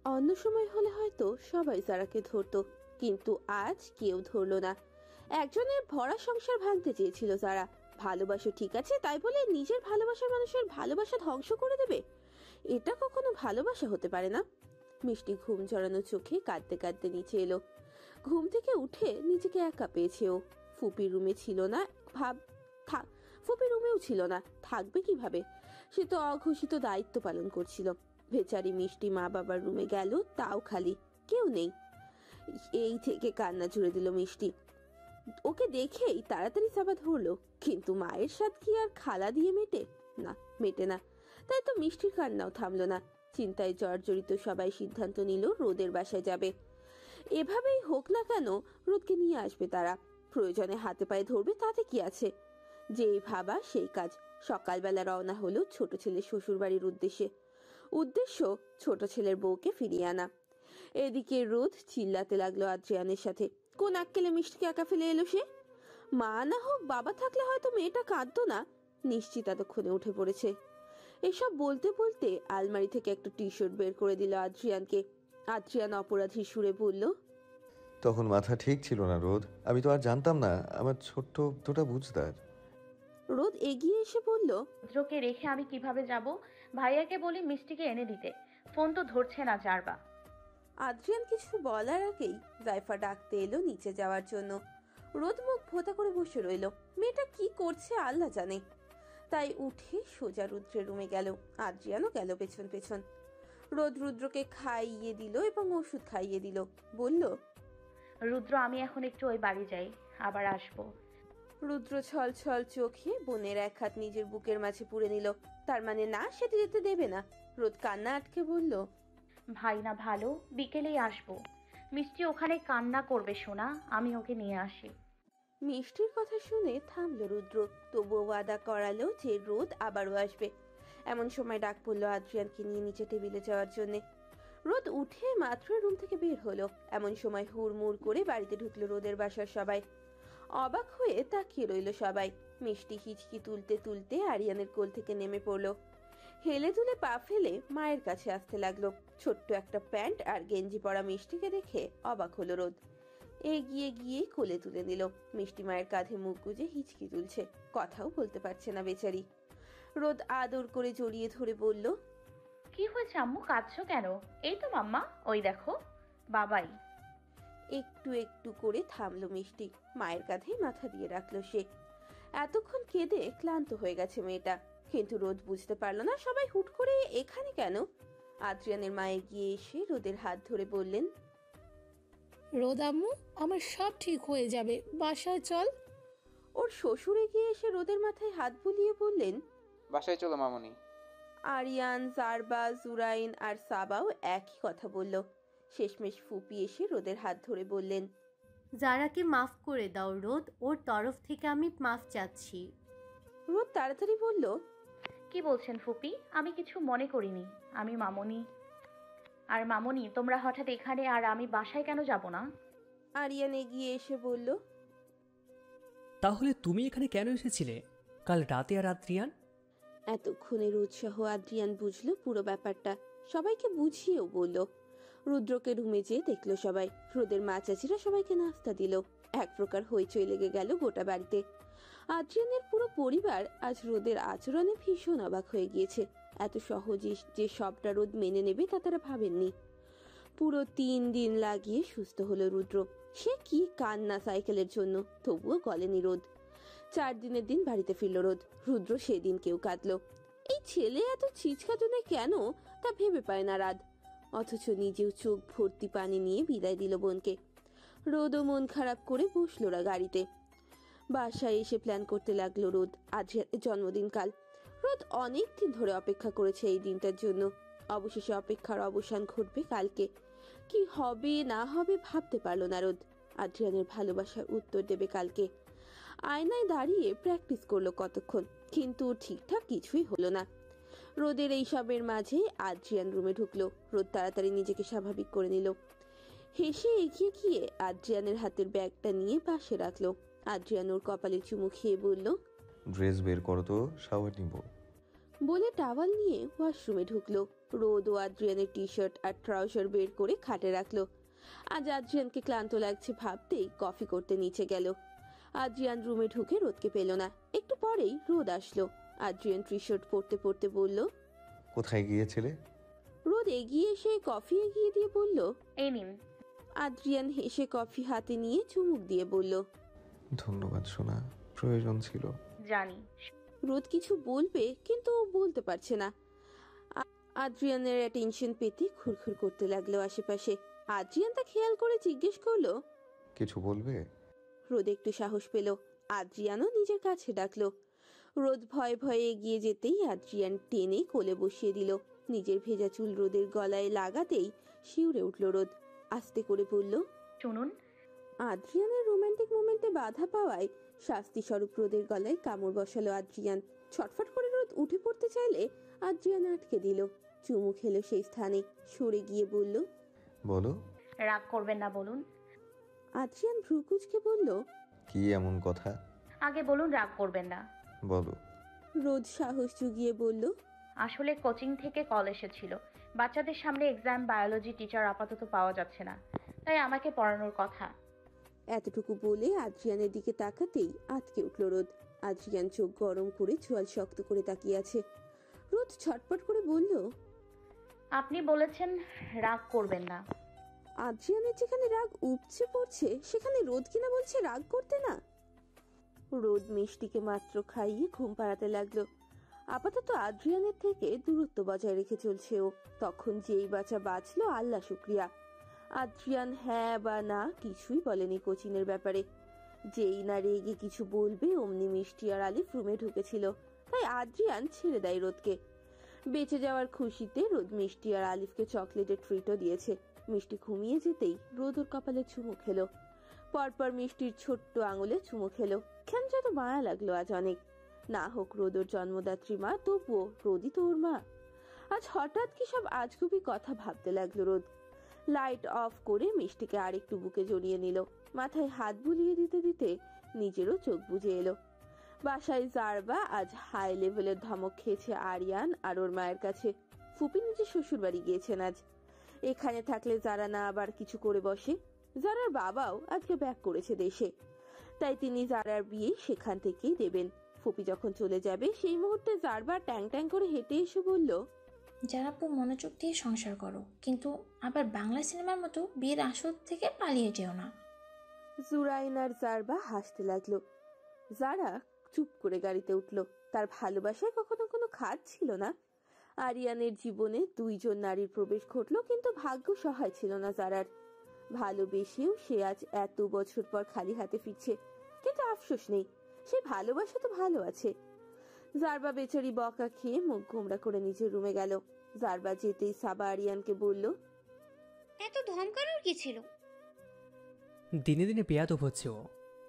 অন্য সময় হলে হয়তো সবাই সারাকে ধরতো, কিন্তু আজ কেউ ধরলো না। একজনের ভরা সংসার ভাঙতে চেয়েছিল সারা। ভালোবাসো ঠিক আছে, তাই বলে নিজের ভালোবাসার মানুষের ভালোবাসা ধ্বংস করে দেবে? এটা কখনো ভালোবাসা হতে পারে না। মিষ্টি ঘুম জড়ানো চোখে কাঁদতে কাঁদতে নিচে এলো। ঘুম থেকে উঠে নিজেকে একা পেয়েছে ও। ফুপির রুমে ছিল না, ফুপির রুমেও ছিল না, থাকবে কিভাবে? সে তো অঘোষিত দায়িত্ব পালন করছিল। বেচারি মিষ্টি মা বাবার রুমে গেল, তাও খালি, কেউ নেই। এই থেকে কান্না জুড়ে দিল মিষ্টি। ওকে দেখেই তাড়াতাড়ি সাবা ধরলো, কিন্তু মায়ের সাথ কি আর খালা দিয়ে মেটে? না, মেটে না। তাই তো মিষ্টির কান্নাও থামলো না। চিন্তায় জর্জরিত সবাই সিদ্ধান্ত নিল রোদের বাসায় যাবে। এভাবেই হোক না কেন রোদকে নিয়ে আসবে তারা। প্রয়োজনে হাতে পায়ে ধরবে, তাতে কি আছে? যেই ভাবা সেই কাজ। সকালবেলা রওনা হলো ছোট ছেলের শ্বশুর বাড়ির উদ্দেশ্য ছোট ছেলের বউকে ফিরিয়ে আনা। এদিকে রোদ চিল্লাতে লাগলো আদ্রিয়ানের সাথে। কোন আক্কেলে মিষ্টিকে একা ফেলে এলো সে? মা না হোক বাবা থাকলে হয়তো মেয়েটা কাঁদতো না। নিশ্চিত এতক্ষণে উঠে পড়েছে। এসব বলতে বলতে আলমারি থেকে একটা টি শার্ট বের করে দিল আদ্রিয়ানকে। আদ্রিয়ান অপরাধী সুরে বলল, তখন মাথা ঠিক ছিল না রোদ, আমি তো আর জানতাম না। আমার ছোট্ট দুটা বুঝদার। রোদ এগিয়ে এসে বলল, রুদ্রকে রেখে আমি কিভাবে যাব? ভাইয়াকে বলি মিষ্টিকে এনে দিতে, ফোন তো ধরছে না জারবা। আদ্রিয়ান কিছু বলার আগেই জাইফা ডাকতে এলো নিচে যাওয়ার জন্য। রোদ মুখ ভোতা করে বসে রইল। মেয়েটা কি করছে আল্লাহ জানে। তাই উঠে সোজা রুদ্রের রুমে গেল। আদ্রিয়ানও গেল পেছন পেছন। রোদ রুদ্রকে খাইয়ে দিল এবং ওষুধ খাইয়ে দিল। বলল, রুদ্র, আমি এখন একটু ওই বাড়ি যাই, আবার আসবো। রুদ্র ছল ছল চোখে বোনের এক হাত নিজের বুকের মাঝে পুরে নিল। তার মানে না, সেটি যেতে দেবে না। রোদ কান্না আটকে বলল, ভাই না ভালো, বিকেলেই আসবো। মিষ্টি ওখানে কান্না করবে সোনা, আমি ওকে নিয়ে আসি। মিষ্টির কথা শুনে থামলো রুদ্র। তবুও ওয়াদা করালো যে রোদ আবারও আসবে। এমন সময় ডাক পড়লো আদ্রিয়ানকে নিয়ে নিচে টেবিলে যাওয়ার জন্য। রোদ উঠে মাত্র রুম থেকে বের হলো। এমন সময় হুড়মুড় করে বাড়িতে ঢুকলো রোদের বাসার সবাই। অবাক হয়ে তাকিয়ে রইল সবাই। মিষ্টি হিচকি তুলতে তুলতে আরিয়ানের কোল থেকে নেমে পড়লো। হেলে দুলে পা ফেলে মায়ের কাছে আসতে লাগলো। ছোট্ট একটা প্যান্ট আর গেঞ্জি পরা মিষ্টিকে দেখে অবাক হলো রোদ। এগিয়ে গিয়ে কোলে তুলে নিল। মিষ্টি মায়ের কাঁধে মুখ গুজে হিচকি তুলছে, কথাও বলতে পারছে না বেচারি। রোদ আদর করে জড়িয়ে ধরে বলল, কি হয়েছে আম্মু, কাঁদছো কেন? এই তো মাম্মা, ওই দেখো বাবাই। একটু একটু করে থামলো মিষ্টি। মায়ের কাঁধেই মাথা দিয়ে রাখলো সে। এতক্ষণ কেঁদে ক্লান্ত হয়ে গেছে মেয়েটা, কিন্তু রোদ বুঝতে পারলো না সবাই হুট করে এখানে কেন। আদ্রিয়ানের মা এগিয়ে এসে রোদের হাত ধরে বললেন, রোদ আম্মু, আমার সব ঠিক হয়ে যাবে, বাসায় চল। ওর শ্বশুর এগিয়ে এসে রোদের মাথায় হাত বুলিয়ে বললেন, বাসায় চলো মামুনি। আরিয়ান, জারবা, জুরাইন আর সাবাও একই কথা বলল। শেষমেশ ফুপি এসে রোদের হাত ধরে বললেন, যারাকে মাফ করে দাও রোদ, ওর তরফ থেকে আমি মাফ চাচ্ছি। রোদ তাড়াতাড়ি বলল, কি বলছেন ফুপি? আমি কিছু মনে করিনি। আমি মামুনি। আর মামুনি, তোমরা হঠাৎ এখানে, আর আমি বাসায় কেন যাব না? আরিয়ান এগিয়ে এসে বলল, তাহলে তুমি এখানে কেন এসেছিলে কাল রাতে? আর আদ্রিয়ান? এতক্ষণের উৎসাহ আদ্রিয়ান বুঝলো পুরো ব্যাপারটা। সবাইকে বুঝিয়েও বলল। রুদ্রকে রুমে যেয়ে দেখলো সবাই। রোদের মা চাচিরা সবাইকে নাস্তা দিল। এক প্রকার হইচই লেগে গেল গোটা বাড়িতে। আদ্রিয়ানের পুরো পরিবার আজ রোদের আচরণে ভীষণ অবাক হয়ে গিয়েছে। এত সহজে যে সবটা রোদ মেনে নেবে তা তারা ভাবেননি। পুরো 3 দিন লাগিয়ে সুস্থ হলো রুদ্র। সে কি কান্না সাইকেলের জন্য, তবুও গলেনি রোদ। 4 দিনের দিন বাড়িতে ফিরল রোদ। রুদ্র সেদিন কেউ কাঁদলো। এই ছেলে এত ছিচকাতুনে কেন তা ভেবে পায় না রাত। অথচ নিজেও চোখ ভর্তি পানি নিয়ে বিদায় দিল বোনকে। রোদও মন খারাপ করে বসলো না গাড়িতে। বাসায় এসে প্ল্যান করতে লাগলো রোদ। আজ জন্মদিন কাল। রোদ অনেক দিন ধরে অপেক্ষা করেছে এই দিনটার জন্য। অবশেষে অপেক্ষার অবসান ঘটবে কালকে। কি হবে না হবে ভাবতে পারলো না রোদ। আদ্রিয়ানের ভালোবাসার উত্তর দেবে কালকে। আয়নায় দাঁড়িয়ে প্র্যাকটিস করলো কতক্ষণ, কিন্তু ঠিকঠাক কিছুই হলো না। রোদের এই সবের মাঝে আদ্রিয়ান রুমে ঢুকলো। রোদ তাড়াতাড়ি নিজেকে স্বাভাবিক করে নিল। হেসে এগিয়ে গিয়ে আদ্রিয়ানের হাতের ব্যাগটা নিয়ে পাশে রাখলো। আদ্রিয়ান ওর কপালে চুমু খেয়ে বলল, ড্রেস বের করো তো, শাওয়ার নিব। বলে টাওয়াল নিয়ে ওয়াশরুমে ঢুকলো। রোদ ও আদ্রিয়ানের টি শার্ট আর ট্রাউজার বের করে খাটে রাখলো। আজ আদ্রিয়ানকে ক্লান্ত লাগছে ভাবতেই কফি করতে নিচে গেল। আদ্রিয়ান রুমে ঢুকে রোদকে পেল না। একটু পরেই রোদ আসলো। আদ্রিয়ান টি শার্ট পরতে পরতে বলল, কোথায় গিয়েছিলে? রোদ এগিয়ে এসে কফি এগিয়ে দিয়ে বলল। এই নিন। আদ্রিয়ান হেসে কফি হাতে নিয়ে চুমুক দিয়ে বলল, ধন্যবাদ সোনা, প্রয়োজন ছিল। জানি। রোদ কিছু বলবে কিন্তু বলতে পারছে না। আদ্রিয়ানের অ্যাটেনশন পেতে খুরখুর করতে লাগলো আশেপাশে। আদ্রিয়ান তা খেয়াল করে জিজ্ঞেস করলো, কিছু বলবে? রোদ একটু সাহস পেল। আদ্রিয়ানও নিজের কাছে ডাকলো। রোদ ভয়ে ভয়ে এগিয়ে যেতেই আদ্রিয়ান টেনে কোলে বসিয়ে দিল। নিজের ভেজা চুল রোদের গলায় লাগাতেই শিউরে উঠল রোদ। আস্তে করে বলল, শুনুন। আদ্রিয়ানের রোমান্টিক মোমেন্টে বাধা পাওয়ায় শাস্তি স্বরূপ রোদের গলায় কামড় বসালো আদ্রিয়ান। ছটফট করে রোদ উঠে পড়তে চাইলে আদ্রিয়ান আটকে দিল। চুমু খেলো সেই স্থানে। সরে গিয়ে বলল, বলো। রাগ করবেন না, বলুন। আদ্রিয়ান ভ্রুকুচকে বলল, কি এমন কথা? আগে বলুন, রাগ করবেন না। বলো। রোদ সাহস জুগিয়ে বলল, আসলে কোচিং থেকে কল এসেছিল। বাচ্চাদের সামনে এক্সাম, বায়োলজি টিচার আপাতত পাওয়া যাচ্ছে না, তাই আমাকে পড়ানোর কথা। এতটুকু বলে আদ্রিয়ানের দিকে তাকাতেই আটকে উঠল রোদ। আদ্রিয়ান চোখ গরম করে চোয়াল শক্ত করে তাকিয়ে আছে। রোদ ছটপট করে বলল, আপনি বলেছেন রাগ করবেন না। আদ্রিয়ানের যেখানে রাগ উপচে পড়ছে সেখানে রোদ কিনা বলছে রাগ করতে না। রোদ মিষ্টিকে মাত্র খাইয়ে ঘুম পাড়াতে লাগলো। আপাতত আদ্রিয়ানের থেকে দূরত্ব বজায় রেখে চলছে ও। তখন যেই বাচ্চা বাঁচলো আল্লাহ শুক্রিয়া। আদ্রিয়ান হ্যাঁ বা না কিছুই বলেনি কোচিনের ব্যাপারে। যেই না রেগে কিছু বলবে অমনি মিষ্টি আর আলিফ রুমে ঢুকেছিল, তাই আদ্রিয়ান ছেড়ে দেয় রোদকে। বেঁচে যাওয়ার খুশিতে রোদ মিষ্টি আর আলিফকে চকলেটের ট্রিটও দিয়েছে। মিষ্টি ঘুমিয়ে যেতেই রোদ ওর কপালে চুমু খেলো। পরপর মিষ্টির ছোট্ট আঙুলে চুমু খেলো। কেন যত মায়া লাগলো আজ অনেক। না হোক রোদ ওর জন্মদাত্রী মা, তবুও রোদই তো ওর মা। আজ হঠাৎ কি সব আজগুবি কথা ভাবতে লাগলো রোদ। লাইট অফ করে মিষ্টিকে আরেকটু বুকে জড়িয়ে নিল। মাথায় হাত বুলিয়ে দিতে দিতে নিজেরও চোখ বুজে এলো। বাসায় জারবা আজ হাই লেভেলের ধমক খেয়েছে আরিয়ান আর ওর মায়ের কাছে। ফুপি নিজের শ্বশুর বাড়ি গিয়েছেন আজ। এখানে থাকলে যারা না আবার কিছু করে বসে। জারার বাবাও আজকে ব্যাক করেছে দেশে, তাই তিনি জারার বিয়ে সেখান থেকেই দেবেন। ফুপি যখন চলে যাবে সেই মুহূর্তে জারবা ট্যাং ট্যাং করে হেঁটে এসে বলল, যারাপু মনোযোগ দিয়ে সংসার করো, কিন্তু আবার বাংলা সিনেমার মতো বিয়ের আসর থেকে পালিয়ে যেও না। জুরাইন আর জারবা হাসতে লাগলো। জারা চুপ করে গাড়িতে উঠল। তার ভালোবাসায় কখনো কোনো খাদ ছিল না। আরিয়ানের জীবনে দুইজন নারীর প্রবেশ ঘটলো, কিন্তু ভাগ্য সহায় ছিল না জারার। ভালোবেসেও সে আজ এত বছর পর খালি হাতে ফিরছে, কিন্তু আফসোস নেই, সে ভালোবাসা তো ভালো আছে। জারবা বেচারি বকা খেয়ে মুখ গোমড়া করে নিজের রুমে গেল। জারবা যেতেই সাবা আরিয়ানকে বলল, এত ধমকানোর কি ছিল? দিনে দিনে বেয়াদব হচ্ছে ও।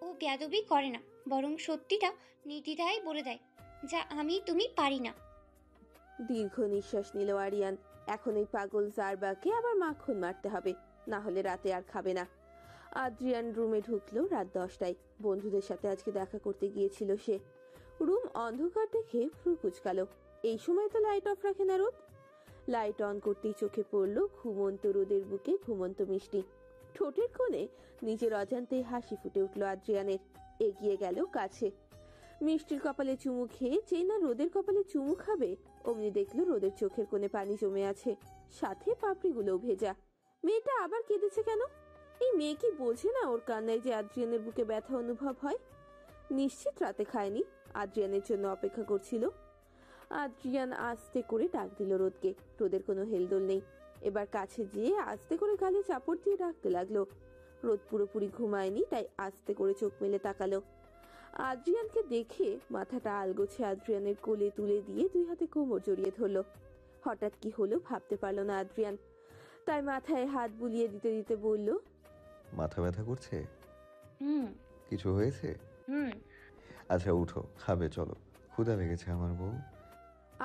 ও বেয়াদবি করে না, বরং সত্যিটা নির্দ্বিধায় বলে দেয়, যা আমি তুমি পারি না। দীর্ঘ নিঃশ্বাস নিল আরিয়ান। এখন এই পাগল জারবাকে আবার মাখন মারতে হবে, না হলে রাতে আর খাবে না। আদ্রিয়ান রুমে ঢুকলো রাত 10টায়। বন্ধুদের সাথে আজকে দেখা করতে গিয়েছিল সে। রুম অন্ধকার দেখে ভ্রু কুচকালো। এই সময় তো লাইট অফ রাখে না রোদ। লাইট অন করতেই চোখে পড়লো ঘুমন্ত রোদের বুকে ঘুমন্ত মিষ্টি। ঠোঁটের কোণে নিজের অজান্তেই হাসি ফুটে উঠল আদ্রিয়ানের। এগিয়ে গেল কাছে। মিষ্টির কপালে চুমু খেয়ে যেই না রোদের কপালে চুমু খাবে অমনি দেখলো রোদের চোখের কোণে পানি জমে আছে, সাথে পাপড়িগুলোও ভেজা। মেয়েটা আবার কেঁদেছে কেন? এই মেয়ে কি বোঝে না ওর কান্নায় যে আদ্রিয়ানের বুকে ব্যথা অনুভব হয়? নিশ্চিত রাতে খায়নি, আদ্রিয়ানের জন্য অপেক্ষা করছিল। আদ্রিয়ান আস্তে করে ডাক দিল রোদকে। রোদের কোনো হেলদোল নেই। এবার কাছে যেয়ে আস্তে করে গালে চাপড় দিয়ে ডাকতে লাগলো। রোদ পুরোপুরি ঘুমায়নি, তাই আস্তে করে চোখ মেলে তাকালো। আদ্রিয়ানকে দেখে মাথাটা আলগোছে আদ্রিয়ানের কোলে তুলে দিয়ে দুই হাতে কোমর জড়িয়ে ধরলো। হঠাৎ কি হলো ভাবতে পারলো না আদ্রিয়ান, তাই মাথায় হাত বুলিয়ে দিতে দিতে বলল, মাথা ব্যথা করছে? কিছু হয়েছে? হুম। আচ্ছা উঠো, খাবে চলো, ক্ষুধা লেগেছে আমার বউ।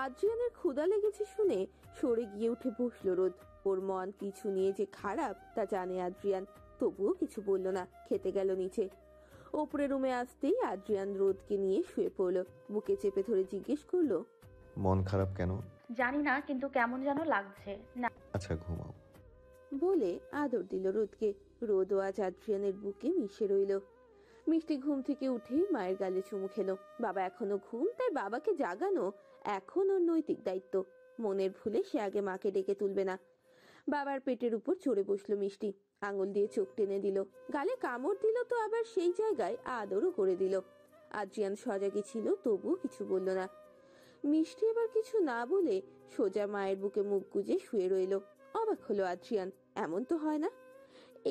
আদ্রিয়ানের ক্ষুধা লেগেছে শুনে সরে গিয়ে উঠে বসলো রোদ। ওর মন কিছু নিয়ে যে খারাপ তা জানে আদ্রিয়ান, তবুও কিছু বলল না। খেতে গেল নিচে। ওপরে রুমে আসতেই আদ্রিয়ান রোদকে নিয়ে শুয়ে পড়ল, বুকে চেপে ধরে জিজ্ঞেস করলো, মন খারাপ কেন? জানি না, কিন্তু কেমন যেন লাগছে না। আচ্ছা ঘুমাও। বলে আদর দিল রোদকে। রোদও আজ আদ্রিয়ানের বুকে মিশে রইল। মিষ্টি ঘুম থেকে উঠেই মায়ের গালে চুমু খেলো। বাবা এখনো ঘুম, তাই বাবাকে জাগানো এখন ওর নৈতিক দায়িত্ব। মনের ভুলে সে আগে মাকে ডেকে তুলবে না। বাবার পেটের উপর চড়ে বসলো মিষ্টি, আঙুল দিয়ে চোখ টেনে দিল, গালে কামড় দিল, তো আবার সেই জায়গায় আদরও করে দিল। আদ্রিয়ান সজাগই ছিল, তবুও কিছু বলল না। মিষ্টি এবার কিছু না বলে সোজা মায়ের বুকে মুখ গুজে শুয়ে রইল। অবাক হলো আদ্রিয়ান, এমন তো হয় না।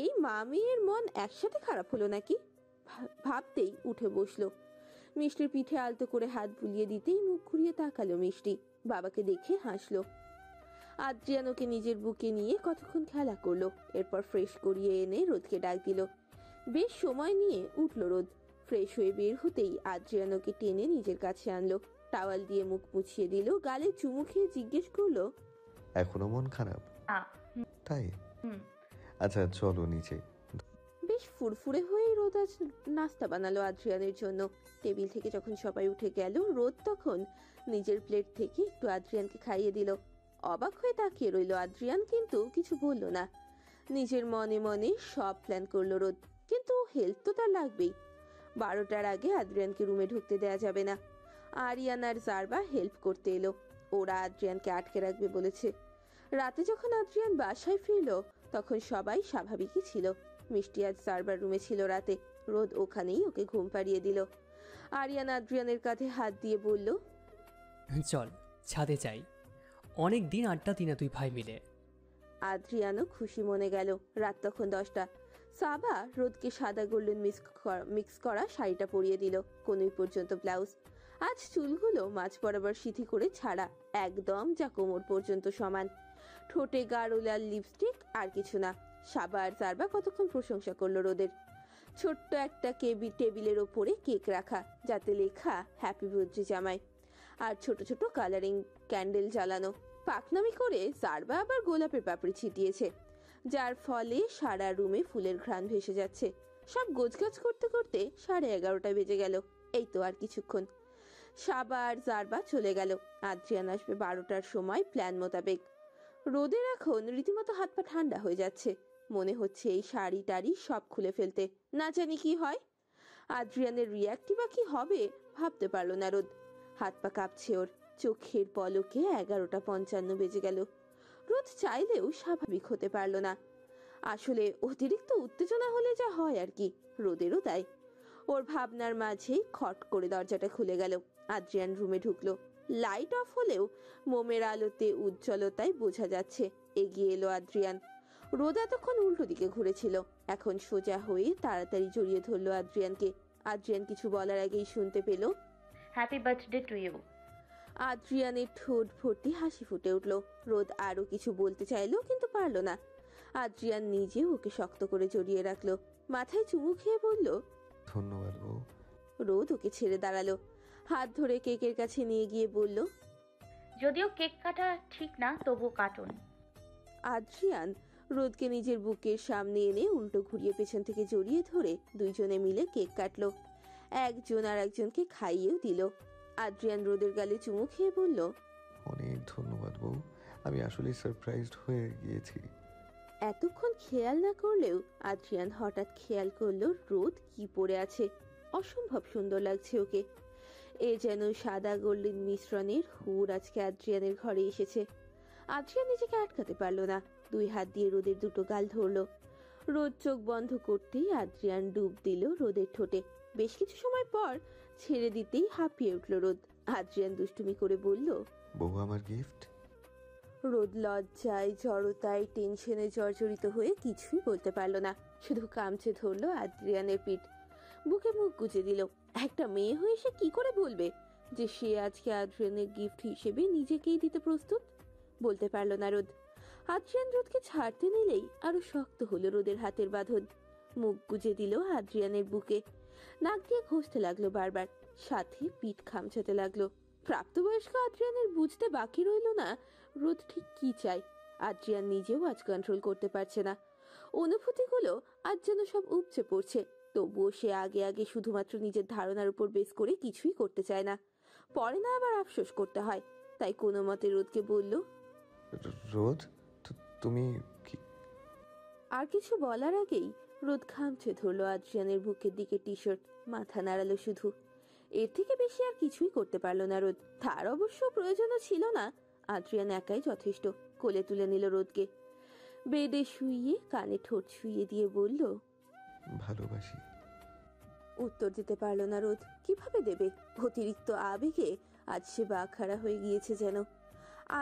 এই মা মেয়ের মন একসাথে খারাপ হলো নাকি? ভাবতেই উঠে বসলো। মিষ্টির পিঠে আলতো করে হাত বুলিয়ে দিতেই মুখ ঘুরিয়ে তাকালো মিষ্টি, বাবাকে দেখে হাসলো। আদ্রিয়ান ওকে নিজের বুকে নিয়ে কতক্ষণ খেলা করলো, এরপর ফ্রেশ করিয়ে এনে রোদকে ডাক দিল। বেশ সময় নিয়ে উঠলো রোদ। ফ্রেশ হয়ে বের হতেই আদ্রিয়ান ওকে টেনে নিজের কাছে আনলো, টাওয়াল দিয়ে মুখ মুছিয়ে দিল, গালে চুমু খেয়ে জিজ্ঞেস করলো, এখনো মন খারাপ? তাই? হুম। আচ্ছা চলো নিচে। বেশ ফুরফুরে হয়েই রোদ আজ নাস্তা বানালো আদ্রিয়ানের জন্য। টেবিল থেকে যখন সবাই উঠে গেল, রোদ তখন নিজের প্লেট থেকে একটু আদ্রিয়ানকে খাইয়ে দিল। অবাক হয়ে তাকিয়ে রইল আদ্রিয়ান, কিন্তু কিছু বলল না। নিজের মনে মনে সব প্ল্যান করলো রোদ, কিন্তু হেল্প তো তার লাগবেই। 12টার আগে আদ্রিয়ানকে রুমে ঢুকতে দেয়া যাবে না। আরিয়ান আর জারবা হেল্প করতে এলো, ওরা আদ্রিয়ানকে আটকে রাখবে বলেছে। রাতে যখন আদ্রিয়ান বাসায় ফিরলো, তখন সবাই স্বাভাবিকই ছিল। মিষ্টি আজ জারবার রুমে ছিল রাতে, রোদ ওখানেই ওকে ঘুম পাড়িয়ে দিল। আরিয়ান আদ্রিয়ানের কাঁধে হাত দিয়ে বলল, চল ছাদে যাই, অনেক দিন আড্ডা দিনা তুই ভাই মিলে। আদ্রিয়ানও খুশি মনে গেল। রাত তখন 10টা। সাবা রোদকে সাদা গোল্ডেন মিক্স করা শাড়িটা পরিয়ে দিল, কোনই পর্যন্ত ব্লাউজ। আজ চুলগুলো মাঝ বরাবর সিথি করে ছাড়া, একদম যা কোমর পর্যন্ত সমান। ঠোঁটে গাঢ় লাল লিপস্টিক, আর কিছু না। সাবা আর জারবা কতক্ষণ প্রশংসা করলো রোদের। ছোট্ট একটা টেবিলের ওপরে কেক রাখা, যাতে লেখা হ্যাপি বার্থডে জামাই, আর ছোট ছোট কালারিং ক্যান্ডেল জ্বালানো। পাকনামি করে জারবা আবার গোলাপের পাপড়ি ছিটিয়েছে, যার ফলে সারা রুমে ফুলের ঘ্রাণ ভেসে যাচ্ছে। সব গোছগাছ করতে করতে 11:30 বেজে গেল। এই তো আর কিছুক্ষণ। সাবা আর জারবা চলে গেল। আদ্রিয়ান আসবে 12টার সময় প্ল্যান মোতাবেক। রোদের এখন রীতিমতো হাত পা ঠান্ডা হয়ে যাচ্ছে, মনে হচ্ছে এই শাড়ি টাড়ি সব খুলে ফেলতে, না জানি কি হয়। আদ্রিয়ানের রিয়াক্টই বা কি হবে ভাবতে পারলো না রোদ। হাত পা কাঁপছে ওর, চোখের পলকে 11:55 বেজে গেল। রোদ চাইলেও স্বাভাবিক হতে পারলো না। আসলে অতিরিক্ত উত্তেজনা হলে যা হয় আর কি, রোদেরও তাই। ওর ভাবনার মাঝেই খট করে দরজাটা খুলে গেল। আদ্রিয়ান রুমে ঢুকলো। লাইট অফ হলেও মোমের আলোতে উজ্জ্বলতায় বোঝা যাচ্ছে। এগিয়ে এলো আদ্রিয়ান। রোদ এতক্ষণ উল্টো দিকে ঘুরেছিল, এখন সোজা হয়ে তাড়াতাড়ি জড়িয়ে ধরলো আদ্রিয়ানকে। আদ্রিয়ান কিছু বলার আগেই শুনতে পেল, হ্যাপি বার্থডে টু ইউ। আদ্রিয়ানের ঠোঁট ভর্তি হাসি ফুটে উঠল। রোদ আরো কিছু বলতে চাইলো, কিন্তু পারল না। আদ্রিয়ান নিজে ওকে শক্ত করে জড়িয়ে রাখলো, মাথায় চুমু খেয়ে বলল, ধন্যবাদ বউ। রোদ ওকে ছেড়ে দাঁড়ালো, হাত ধরে কেকের কাছে নিয়ে গিয়ে বলল, যদিও কেক কাটা ঠিক না, তবু কাটুন। আদ্রিয়ান রোদকে নিজের বুকের সামনে এনে উল্টো ঘুরিয়ে পেছন থেকে জড়িয়ে ধরে দুইজনে মিলে কেক কাটলো। একজন আর একজনকে খাইয়েও দিল। আদ্রিয়ান রোদের গালে চুমু খেয়ে বলল, অনেক ধন্যবাদ বউ, আমি আসলে সারপ্রাইজড হয়ে গিয়েছি। এতক্ষণ খেয়াল না করলেও আদ্রিয়ান হঠাৎ খেয়াল করলো রোদ কি পরে আছে। অসম্ভব সুন্দর লাগছে ওকে। এ যেন সাদা গোল্ডেন মিশ্রণের হুর আজকে আদ্রিয়ানের ঘরে এসেছে। আদ্রিয়ান নিজেকে আটকাতে পারলো না, 2 হাত দিয়ে রোদের দুটো গাল ধরলো। রোদ চোখ বন্ধ করতেই আদ্রিয়ান ডুব দিল রোদের ঠোঁটে। বেশ কিছু সময় পর ছেড়ে দিতেই হাঁপিয়ে উঠল রোদ। আদ্রিয়ান দুষ্টুমি করে বলল, বউ আমার গিফট। রোদ লজ্জায়, জড়তায়, টেনশনে জর্জরিত হয়ে কিছুই বলতে পারলো না, শুধু কামচে ধরলো আদ্রিয়ানের পিঠ, বুকে মুখ গুজে দিল। একটা মেয়ে হয়ে সে কি করে বলবে যে সে আজকে আদ্রিয়ানের গিফট হিসেবে নিজেকেই দিতে প্রস্তুত? বলতে পারলো না রোদ। আদ্রিয়ান রোদকে ছাড়তে নিলেই আরো শক্ত হলো রোদের হাতের বাঁধন। মুখ গুজে দিল আদ্রিয়ানের বুকে, নাক দিয়ে ঘষতে লাগলো বারবার, সাথে পিঠ খামচাতে লাগলো। প্রাপ্তবয়স্ক আদ্রিয়ানের বুঝতে বাকি রইল না রোদ ঠিক কি চায়। আদ্রিয়ান নিজেও আজ কন্ট্রোল করতে পারছে না। অনুভূতিগুলো আজ যেন সব উপচে পড়ছে। তবুও সে আগে আগে শুধুমাত্র নিজের ধারণার উপর বেস করে কিছুই করতে চায় না। পরে না আবার আফসোস করতে হয়। তাই কোনো মতে রোদকে বলল, রোদ, তুমি কি? আর কিছু বলার আগেই রোদ খামচে ধরলো আদ্রিয়ানের বুকের দিকে টি শার্ট, মাথা নাড়ালো শুধু। এর থেকে বেশি আর কিছুই করতে পারলো না রোদ। তার অবশ্য প্রয়োজনও ছিল না, আদ্রিয়ান একাই যথেষ্ট। কোলে তুলে নিল রোদকে, বেডে শুইয়ে কানে ঠোঁট শুইয়ে দিয়ে বলল, ভালোবাসি। উত্তর দিতে পারলো না রোদ। কিভাবে দেবে? অতিরিক্ত আবেগে আজ সে বাকহারা হয়ে গিয়েছে যেন।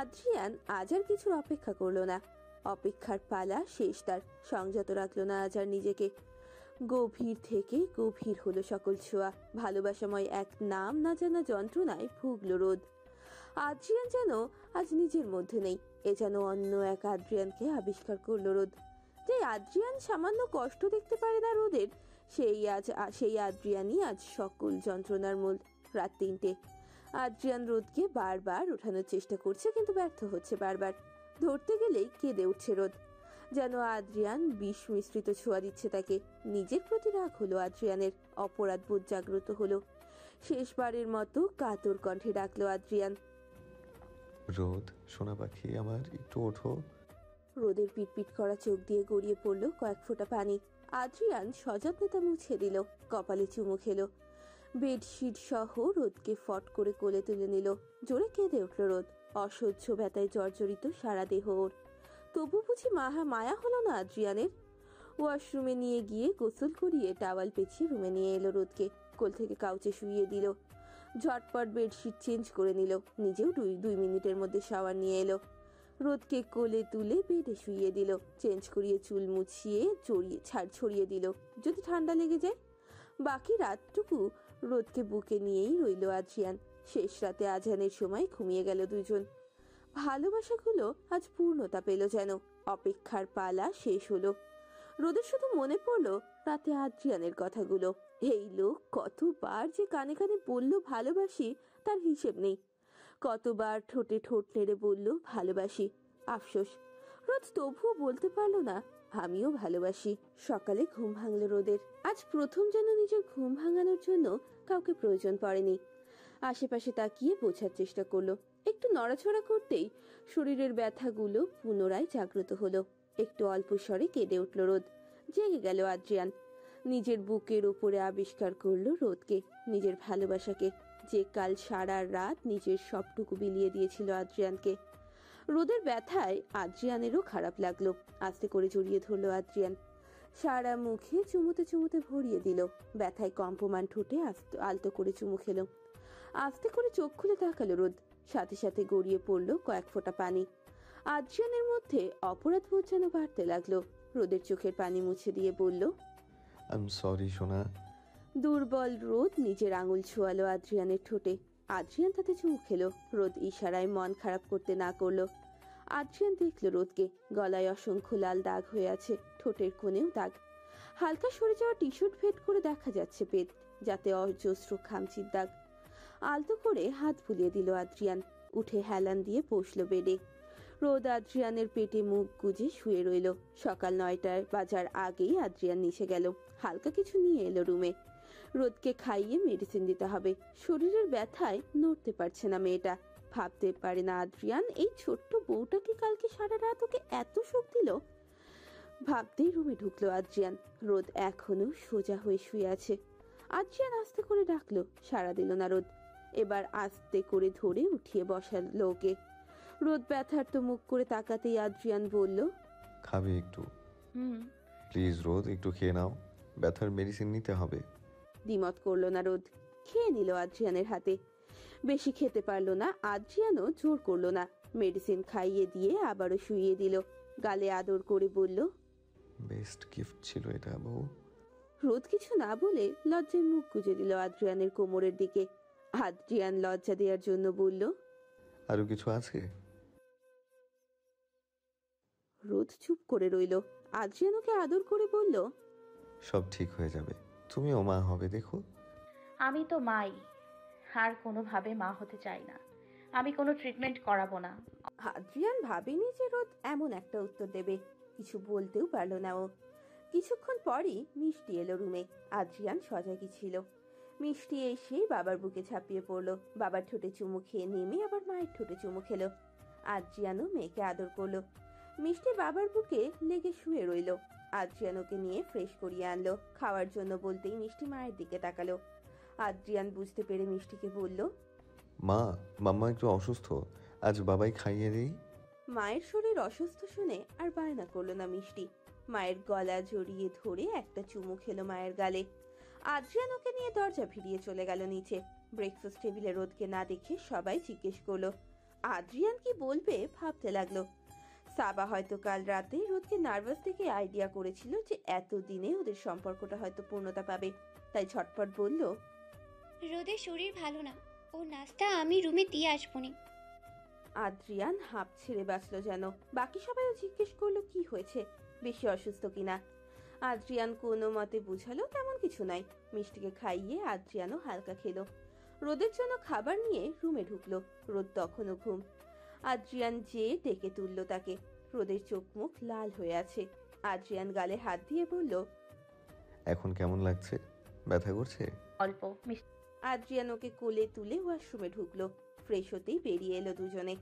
আদ্রিয়ান আজ আর কিছুর অপেক্ষা করলো না। অপেক্ষার পালা শেষ তার। সংযত রাখলো না আজ আর নিজেকে। গভীর থেকে গভীর হলো সকল ছোঁয়া। ভালোবাসাময় এক নাম না জানা যন্ত্রণায় ভুগল রোদ। আদ্রিয়ান যেন আজ নিজের মধ্যে নেই। এ যেন অন্য এক আদ্রিয়ানকে আবিষ্কার করলো রোদ। যে আদ্রিয়ান সামান্য কষ্ট দেখতে পারে না রোদের, সেই আদ্রিয়ানই আজ সকল যন্ত্রণার মূল। রাত ৩টে। আদ্রিয়ান রোদকে বারবার ওঠানোর চেষ্টা করছে, কিন্তু ব্যর্থ হচ্ছে বারবার। ধরতে গেলেই কেঁদে উঠছে রোদ, যেন আদ্রিয়ান বিষ মিশ্রিত ছোঁয়া দিচ্ছে তাকে। নিজের প্রতি রাগ হলো আদ্রিয়ানের, অপরাধ বোধ জাগ্রত হলো। শেষবারের মতো কাতর কণ্ঠে ডাকলো আদ্রিয়ান, রোদ সোনা পাখি আমার, একটু ওঠো। রোদের পিটপিট করা চোখ দিয়ে গড়িয়ে পড়লো কয়েক ফোঁটা পানি। আদ্রিয়ান সযত্নে তা মুছে দিল, কপালে চুমু খেলো। বেডশিট সহ রোদকে ফট করে কোলে তুলে নিল। জোরে কেঁদে উঠল রোদ। অসহ্য ব্যথায় জর্জরিত সারা দেহ ওর। তবু বুঝি মায়া হলো না আদ্রিয়ানের। ওয়াশরুমে নিয়ে গিয়ে গোসল করিয়ে টাওয়াল পেঁচিয়ে রুমে নিয়ে এলো রোদকে। কোল থেকে কাউচে শুইয়ে দিল। ঝটপট বেডশিট চেঞ্জ করে নিল। নিজেও ২ মিনিটের মধ্যে শাওয়ার নিয়ে এলো। রোদকে কোলে তুলে বেডে শুইয়ে দিল। চেঞ্জ করিয়ে চুল মুছিয়ে ছড়িয়ে দিল, যদি ঠান্ডা লেগে যায়। বাকি রাতটুকু রোদকে বুকে নিয়েই রইল আদ্রিয়ান। শেষ রাতে আজানের সময় ঘুমিয়ে গেল দুজন। ভালোবাসাগুলো আজ পূর্ণতা পেল যেন। অপেক্ষার পালা শেষ হলো। রোদের শুধু মনে পড়লো রাতে আদ্রিয়ানের কথাগুলো। এই লোক কতবার যে কানে কানে বলল ভালোবাসি, তার হিসেব নেই। কতবার ঠোঁটে ঠোঁট নেড়ে বলল ভালোবাসি। আফসোস, রোদ তবুও বলতে পারলো না আমিও ভালোবাসি। সকালে ঘুম ভাঙলো রোদের। আজ প্রথম যেন নিজের ঘুম ভাঙানোর জন্য কাউকে প্রয়োজন পড়েনি। আশেপাশে তাকিয়ে বোঝার চেষ্টা করলো। একটু নড়াচড়া করতেই শরীরের ব্যথাগুলো পুনরায় জাগ্রত হলো। একটু অল্প স্বরে কেঁদে উঠল রোদ। জেগে গেল আদ্রিয়ান। নিজের বুকের উপরে আবিষ্কার করলো রোদকে, নিজের ভালোবাসাকে, যে কাল সারা রাত নিজের সবটুকু বিলিয়ে দিয়েছিল আদ্রিয়ানকে। রোদের ব্যথায় আদ্রিয়ানেরও খারাপ লাগলো। আস্তে করে জড়িয়ে ধরলো আদ্রিয়ান। সারা মুখে চুমুতে চুমুতে ভরিয়ে দিল। ব্যথায় কম্পমান ঠোঁটে আলতো করে চুমু খেলো। আস্তে করে চোখ খুলে তাকালো রোদ। সাথে সাথে গড়িয়ে পড়লো কয়েক ফোঁটা পানি। আদ্রিয়ানের মধ্যে অপরাধ বোধ যেন বাড়তে লাগলো। রোদের চোখের পানি মুছে দিয়ে বলল, আই এম সরি সোনা। দুর্বল রোদ নিজের আঙুল ছোঁয়ালো আদ্রিয়ানের ঠোঁটে। আদ্রিয়ান তাতে চুমু খেলো। রোদ ইশারায় মন খারাপ করতে না করলো। আদ্রিয়ান দেখলো রোদকে। গলায় অসংখ্য লাল দাগ হয়ে আছে, ঠোঁটের কোণেও দাগ। হালকা সরে যাওয়া টি শার্ট ভেদ করে দেখা যাচ্ছে পেট, যাতে অজস্র খামচির দাগ। আলতো করে হাত বুলিয়ে দিল আদ্রিয়ান। উঠে হেলান দিয়ে বসলো বেডে। রোদ আদ্রিয়ানের পেটে মুখ গুজে শুয়ে রইল। সকাল ৯টায় বাজার আগেই আদ্রিয়ান নিচে গেল। হালকা কিছু নিয়ে এলো রুমে। রোদকে খাইয়ে মেডিসিন দিতে হবে। শরীরের ব্যথায় নড়তে পারছে না মেয়েটা। ভাবতে পারে না আদ্রিয়ান এই ছোট্ট বউটা কি কালকে সারা রাত ওকে এত সুখ দিল। ভাবতেই রুমে ঢুকলো আদ্রিয়ান। রোদ এখনো সোজা হয়ে শুয়ে আছে। আদ্রিয়ান আস্তে করে ডাকলো, সাড়া দিল না রোদ। এবার আস্তে করে ধরে উঠিয়ে বসালো ওকে। রোদ ব্যথার তো মুখ করে তাকাতেই আদ্রিয়ান বলল, খাবে একটু? হুম। প্লিজ রোদ, একটু খেয়ে নাও, ব্যথার মেডিসিন নিতে হবে। দ্বিমত করলো না রোদ। খেয়ে নিল আদ্রিয়ানের হাতে। বেশি খেতে পারলো না আদ্রিয়ানও জোর করলো না। মেডিসিন খাইয়ে দিয়ে আবারও শুইয়ে দিল। গালে আদর করে বলল, বেস্ট গিফট ছিল এটা বউ। রোদ কিছু না বলে লজ্জায় মুখ গুজে দিল আদ্রিয়ানের কোমরের দিকে। আদ্রিয়ান লজ্জা দেওয়ার জন্য বলল, আরো কিছু আছে? রোদ চুপ করে রইল। আদ্রিয়ান ওকে আদর করে বলল, সব ঠিক হয়ে যাবে, তুমিও মা হবে দেখো। আমি তো মাই, আর কোনোভাবে মা হতে চাই না। আমি কোনো ট্রিটমেন্ট করাবো না। আদ্রিয়ান ভাবেনি যে রোদ এমন একটা উত্তর দেবে। কিছু বলতেও পারলো না ও। কিছুক্ষণ পরই মিষ্টি এলো রুমে। আদ্রিয়ান সজাগই ছিল। মিষ্টি এসে বাবার বুকে ঝাঁপিয়ে পড়লো। বাবার ঠোঁটে চুমু খেয়ে নেমে আবার মায়ের ঠোঁটে চুমু খেলো। আদ্রিয়ানও মেয়েকে আদর করলো। মিষ্টি বাবার বুকে লেগে শুয়ে রইল। আদ্রিয়ান ওকে নিয়ে ফ্রেশ করিয়ে আনলো। খাওয়ার জন্য বলতেই মিষ্টি মায়ের দিকে তাকালো। আদ্রিয়ান বুঝতে পেরে মিষ্টিকে বলল, মা, মাম্মা একটু অসুস্থ, আজ বাবাই খাইয়ে দেই। মায়ের শরীর অসুস্থ শুনে আর বায়না করলো না মিষ্টি। মায়ের গলা জড়িয়ে ধরে একটা চুমু খেলো মায়ের গালে। আদ্রিয়ান ওকে নিয়ে দরজা ভিড়িয়ে চলে গেল নিচে। ব্রেকফাস্ট টেবিলে রোদকে না দেখে সবাই জিজ্ঞেস করলো। আদ্রিয়ান কি বলবে ভাবতে লাগলো। সাবা হয়তো কাল রাতে রোদকে নার্ভাস থেকে আইডিয়া করেছিল যে এতদিনে ওদের সম্পর্কটা হয়তো পূর্ণতা পাবে, তাই ঝটপট বলল, রোদের শরীর ভালো না, ও নাস্তা আমি রুমে দিয়ে আসবনি। আদ্রিয়ান হাঁপ ছেড়ে বাঁচলো যেন। বাকি সবাইও জিজ্ঞেস করলো কি হয়েছে, বেশি অসুস্থ কিনা। আদ্রিয়ান কোনো মতে বুঝালো তেমন কিছু নাই। মিষ্টিকে খাইয়ে আদ্রিয়ানও হালকা খেলো। রোদের জন্য খাবার নিয়ে রুমে ঢুকলো। রোদ তখনও ঘুম। আদ্রিয়ান যে ডেকে তুললো তাকে। রোদের চোখ মুখ লাল হয়ে আছে। আদ্রিয়ান গালে হাত দিয়ে বলল, এখন কেমন লাগছে? ব্যথা করছে? অল্প। আদ্রিয়ান ওকে কোলে তুলে ওয়াশরুমে ঢুকলো। ফ্রেশ হতেই বেরিয়ে এলো দুজনে।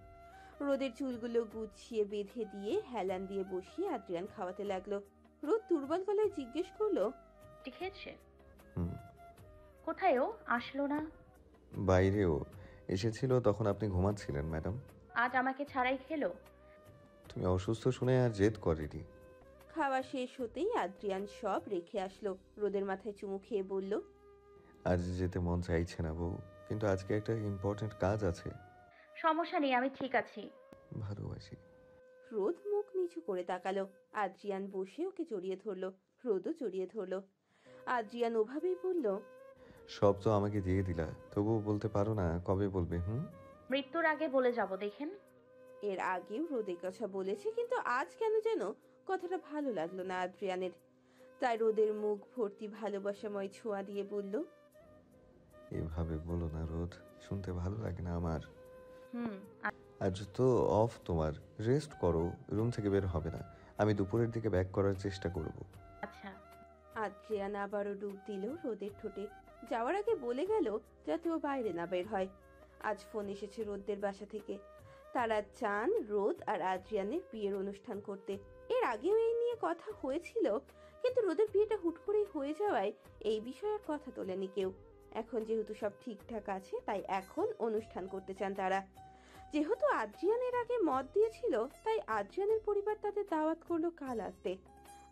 রোদের চুলগুলো গুছিয়ে বেঁধে দিয়ে হেলান দিয়ে বসিয়ে আদ্রিয়ান খাওয়াতে লাগলো। রোদ দুর্বল গলায় জিজ্ঞেস করলো, মিষ্টি খেয়েছে? হুম। কোথায় ও? আসলো না। বাইরেও এসেছিল, তখন আপনি ঘুমাচ্ছিলেন ম্যাডাম। আজ আমাকে ছাড়াই খেলো? তুমি অসুস্থ শুনে আর জেদ করেনি। খাওয়া শেষ হতেই আদ্রিয়ান সব রেখে আসলো। রোদের মাথায় চুমু খেয়ে বলল, আজ যেতে মন চাইছে না বউ, কিন্তু আজকে একটা ইম্পর্টেন্ট কাজ আছে। সমস্যা নেই, আমি ঠিক আছি। ভালোবাসি। রোদ মুখ নিচু করে তাকালো। আদ্রিয়ান বসে ওকে জড়িয়ে ধরলো। রোদও জড়িয়ে ধরলো। আদ্রিয়ান ওভাবেই বলল, সব তো আমাকে দিয়ে দিলা, তবুও বলতে পারো না কবে বলবে? মৃত্যুর আগে বলে যাব, দেখেন। এর আগেও রোদের কথা বলেছে, কিন্তু আজ কেন যেন কথাটা ভালো লাগলো না আদ্রিয়ানের। তাই রোদের মুখ ভর্তি ভালোবাসাময় ছোঁয়া দিয়ে বলল, এভাবে বলো না রোদ, শুনতে ভালো লাগে না আমার। হুম। আজ তো অফ তোমার, রেস্ট করো, রুম থেকে বের হবে না। আমি দুপুরের দিকে ব্যাক করার চেষ্টা করব। আচ্ছা। আদ্রিয়ান আবারও ডুব দিল রোদের ঠোঁটে। যাওয়ার আগে বলে গেল যাতে ও বাইরে না বের হয়। আজ ফোন এসেছে রোদদের বাসা থেকে। তারা চান রোদ আর আদ্রিয়ানের বিয়ের অনুষ্ঠান করতে। এর আগেও এই নিয়ে কথা হয়েছিল, কিন্তু রোদের বিয়েটা হুট করেই হয়ে যাওয়ায় এই বিষয়ে আর কথা তোলেনি কেউ। এখন যেহেতু সব ঠিকঠাক আছে, তাই এখন অনুষ্ঠান করতে চান তারা। যেহেতু আদ্রিয়ানের আগে মত দিয়েছিল, তাই আদ্রিয়ানের পরিবার তাদের দাওয়াত করলো কাল আসতে।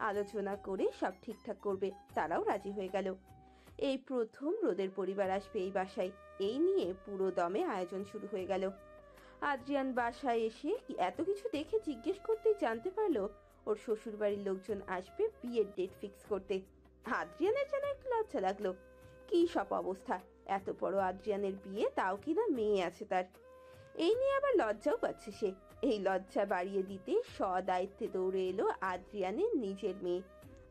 আলোচনা করে সব ঠিকঠাক করবে, তারাও রাজি হয়ে গেল। এই প্রথম রোদের পরিবার আসবে এই বাসায়। এই নিয়ে পুরো দমে আয়োজন শুরু হয়ে গেল। আদ্রিয়ান বাসায় এসে এত কিছু দেখে জিজ্ঞেস করতেই জানতে পারলো ওর শ্বশুর বাড়ির লোকজন আসবে বিয়ের ডেট ফিক্স করতে। আদ্রিয়ানের যেন একটু লজ্জা লাগলো। কি সব অবস্থা, এত বড় আদ্রিয়ানের বিয়ে, তাও কিনা মেয়ে আছে তার। এই নিয়ে আবার লজ্জাও পাচ্ছে সে। এই লজ্জা বাড়িয়ে দিতে সদায়িত্বে দৌড়ে এলো আদ্রিয়ানের নিজের মেয়ে।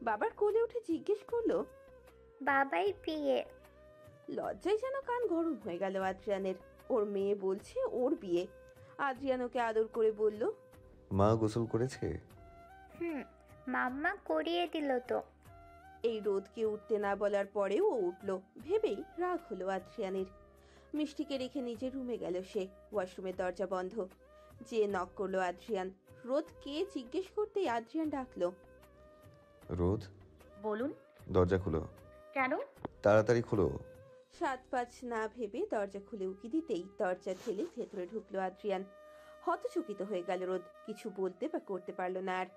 বাবার কোলে উঠে জিজ্ঞেস করলো, বাবাই বিয়ে? লজ্জায় যেন কান গরম হয়ে গেল আদ্রিয়ানের। ওর মেয়ে বলছে ওর বিয়ে। আদ্রিয়ান ওকে আদর করে বলল, মা গোসল করেছে? মাম্মা করিয়ে দিল তো। এই রোদকে উঠতে না বলার পরেও ও উঠল, ভেবেই রাগ হলো আদ্রিয়ানের। মিষ্টিকে রেখে নিজের রুমে গেল সে। ওয়াশরুমের দরজা বন্ধ। যে নক করলো আদ্রিয়ান। রোদ কে জিজ্ঞেস করতেই আদ্রিয়ান ডাকলো, রোদ। বলুন। দরজা খুলো। কেন? তাড়াতাড়ি খুলো। 7-5 না ভেবে দরজা খুলে উকি দিতেই দরজা ঠেলে ভেতরে ঢুকলো আদ্রিয়ান। হতচকিত হয়ে গেল রোদ, কিছু বলতে বা করতে পারলো না আর।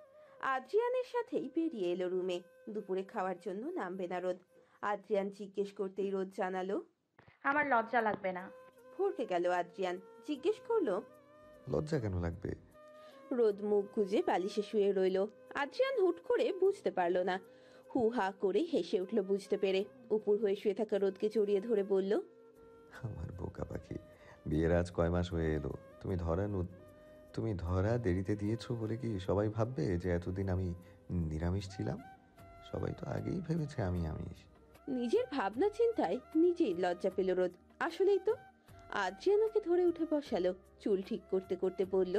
আদ্রিয়ানের সাথেই বেরিয়ে এলো রুমে। দুপুরে খাওয়ার জন্য নামবে না রোদ। আদ্রিয়ান জিজ্ঞেস করতেই রোদ জানালো, আমার লজ্জা লাগবে না। ভরকে গেল আদ্রিয়ান। জিজ্ঞেস করলো, লজ্জা কেন লাগবে? রোদ মুখ গুজে বালিশে শুয়ে রইল। আদ্রিয়ান হুট করে বুঝতে পারলো না। হু হা করে হেসে উঠলো বুঝতে পেরে। উপর হয়ে শুয়ে থাকা রোদকে জড়িয়ে ধরে বলল, আমার বোকা পাখি, বিয়ের আজ কয় মাস হয়ে এলো। তুমি ধরা দেরিতে দিয়েছো বলে কি সবাই ভাববে যে এতদিন আমি নিরামিষ ছিলাম? সবাই তো আগেই ভেবেছে আমি আমিষ। নিজের ভাবনা চিন্তায় নিজেই লজ্জা পেল রোদ। আসলেই তো। আদ্রিয়ান ওকে ধরে উঠে বসালো। চুল ঠিক করতে করতে বলল,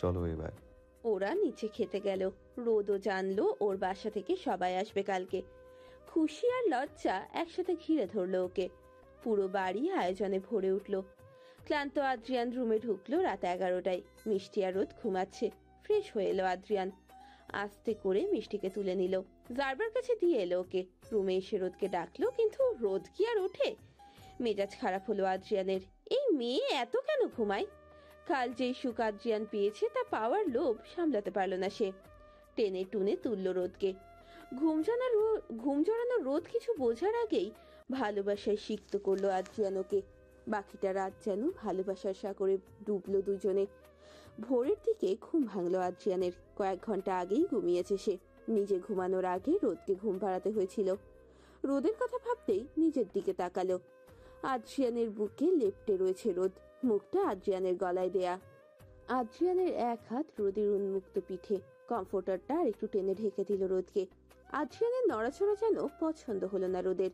চলো এবার। ওরা নিচে খেতে গেল। রোদও জানলো ওর বাসা থেকে সবাই আসবে কালকে। খুশি আর লজ্জা একসাথে ঘিরে ধরলো ওকে। পুরো বাড়ি আয়োজনে ভরে উঠল। ক্লান্ত আদ্রিয়ান রুমে ঢুকলো রাত 11টায়। মিষ্টি আর রোদ ঘুমাচ্ছে। ফ্রেশ হয়ে এলো আদ্রিয়ান, আস্তে করে মিষ্টিকে তুলে নিল, জারবার কাছে দিয়ে এলো ওকে। রুমে এসে রোদকে ডাকলো, কিন্তু রোদ কি আর ওঠে? মেজাজ খারাপ হলো আদ্রিয়ানের। এই মেয়ে এত কেন ঘুমায়? কাল যেই সুখ আদ্রিয়ান পেয়েছে তা পাওয়ার লোভ সামলাতে পারলো না সে। টেনে টুনে তুললো রোদকে। ঘুম জড়ানো রোদ কিছু বোঝার আগেই ভালোবাসায় সিক্ত করলো আদ্রিয়ান ওকে। বাকিটা রাত যেন ভালোবাসার সাগরে ডুবলো দুজনে। ভোরের দিকে ঘুম ভাঙলো আদ্রিয়ানের। কয়েক ঘন্টা আগেই ঘুমিয়েছে সে। নিজে ঘুমানোর আগে রোদকে ঘুম পাড়াতে হয়েছিল। রোদের কথা ভাবতেই নিজের দিকে তাকালো। আদ্রিয়ানের বুকে লেপ্টে রয়েছে রোদ, মুখটা আদ্রিয়ানের গলায় দেয়া। আদ্রিয়ানের এক হাত রোদের উন্মুক্ত পিঠে, কমফোর্টারটা আর একটু টেনে ঢেকে দিল রোদকে। আদ্রিয়ানের নড়াচড়া যেন পছন্দ হলো না রোদের।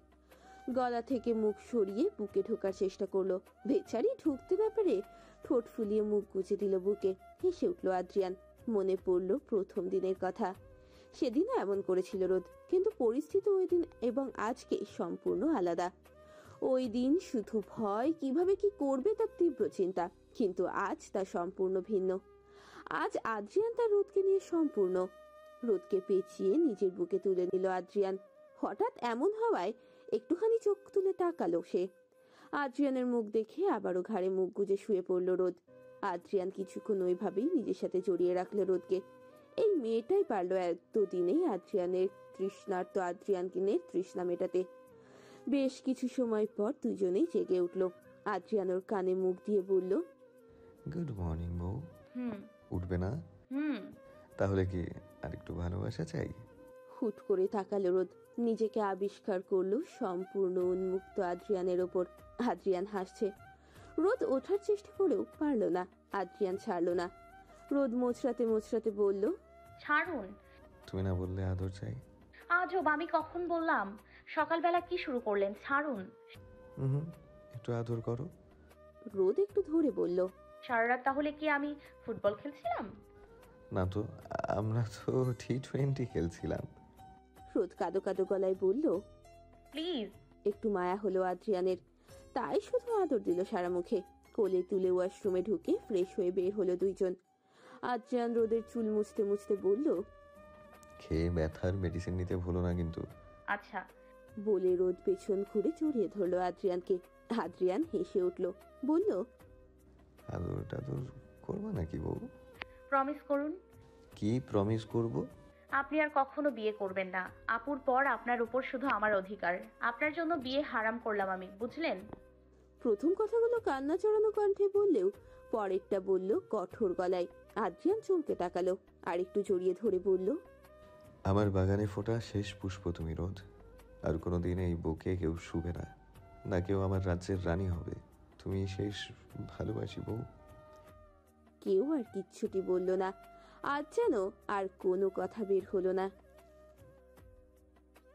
গলা থেকে মুখ সরিয়ে বুকে ঢোকার চেষ্টা করলো। বেচারি ঢুকতে না পেরে ঠোঁট ফুলিয়ে মুখ গুজে দিল বুকে। হেসে উঠল আদ্রিয়ান। মনে পড়ল প্রথম দিনের কথা। সেদিনও এমন করেছিল রোদ, কিন্তু পরিস্থিতি ওই দিন এবং আজকে সম্পূর্ণ আলাদা। ওই দিন শুধু ভয়, কিভাবে কি করবে তার তীব্র চিন্তা, কিন্তু আজ তা সম্পূর্ণ ভিন্ন। আজ আদ্রিয়ান তার রোদকে নিয়ে সম্পূর্ণ। রোদকে পেঁচিয়ে নিজের বুকে তুলে নিল আদ্রিয়ান। হঠাৎ এমন হওয়ায় একটুখানি চোখ তুলে তাকালো সে। আদ্রিয়ানের মুখ দেখে আবারও ঘাড়ে মুখ গুজে শুয়ে পড়ল রোদ। আদ্রিয়ান কিছুক্ষণ ওইভাবেই নিজের সাথে জড়িয়ে রাখলো রোদকে। এই মেয়েটাই পারলো এতদিনেই আদ্রিয়ানের তৃষ্ণার্ত আদ্রিয়ানের তৃষ্ণা মেটাতে। বেশ কিছু সময় পর দুজনেই জেগে উঠল। আদ্রিয়ান ওর কানে মুখ দিয়ে বলল, গুড মর্নিং বউ। উঠবে না? তাহলে কি আরেকটু ভালোবাসা চাই? হুট করে তাকালো রোদ। নিজেকে আবিষ্কার করলো সম্পূর্ণ উন্মুক্ত আদ্রিয়ানের ওপর। আদ্রিয়ান হাসছে। রোদ ওঠার চেষ্টা করেও পারল না। আদ্রিয়ান ছাড়লো না। রোদ মোচড়াতে মোচড়াতে বলল, ছাড়ুন। তুমি না বললে আদর চাই? আজব, আমি কখন বললাম? সকালবেলা কি শুরু করলেন? ছাড়ুন। একটু আদর করো। রোদ একটু ধরে বলল, সারা রাত তাহলে কি আমি ফুটবল খেলছিলাম? না তো, আমরা তো T20 খেলছিলাম। রোদ কাঁদো কাঁদো গলায় বলল, প্লিজ। একটু মায়া হলো আদ্রিয়ানের, তাই শুধু আদর দিল সারা মুখে। কোলে তুলে ওয়াশরুমে ঢুকে ফ্রেশ হয়ে বের হলো দুইজন। আদ্রিয়ান রোদের চুল মুছতে মুছতে বলল, খেয়ে ব্যথার মেডিসিন নিতে ভুলো না কিন্তু। আচ্ছা। বলে রোদ পেছন ঘুরে জড়িয়ে ধরলো আদ্রিয়ানকে। আদ্রিয়ান হেসে উঠল, বলল, আদর টাদর করবা নাকি বউ? প্রমিস করুন। কি প্রমিস করব? আপনি আর কখনো বিয়ে করবেন না। আপুর পর আপনার উপর শুধু আমার অধিকার। আপনার জন্য বিয়ে হারাম করলাম আমি, বুঝলেন? প্রথম কথাগুলো কান্না চড়ানো কণ্ঠে বললেও পরেরটা বলল কঠোর গলায়। আদ্রিয়ান চমকে তাকালো, আর একটু জড়িয়ে ধরে বলল, আমার বাগানে ফোটা শেষ পুষ্প তুমি রোদ। আর কোনোদিন এই বুকে কেউ শুবে না, না কেউ আমার রাজ্যের রানী হবে। তুমি শেষ ভালোবাসি বউ। কেউ আর কিচ্ছুটি বলল না। আজ যেন আর কোনো কথা বের হলো না।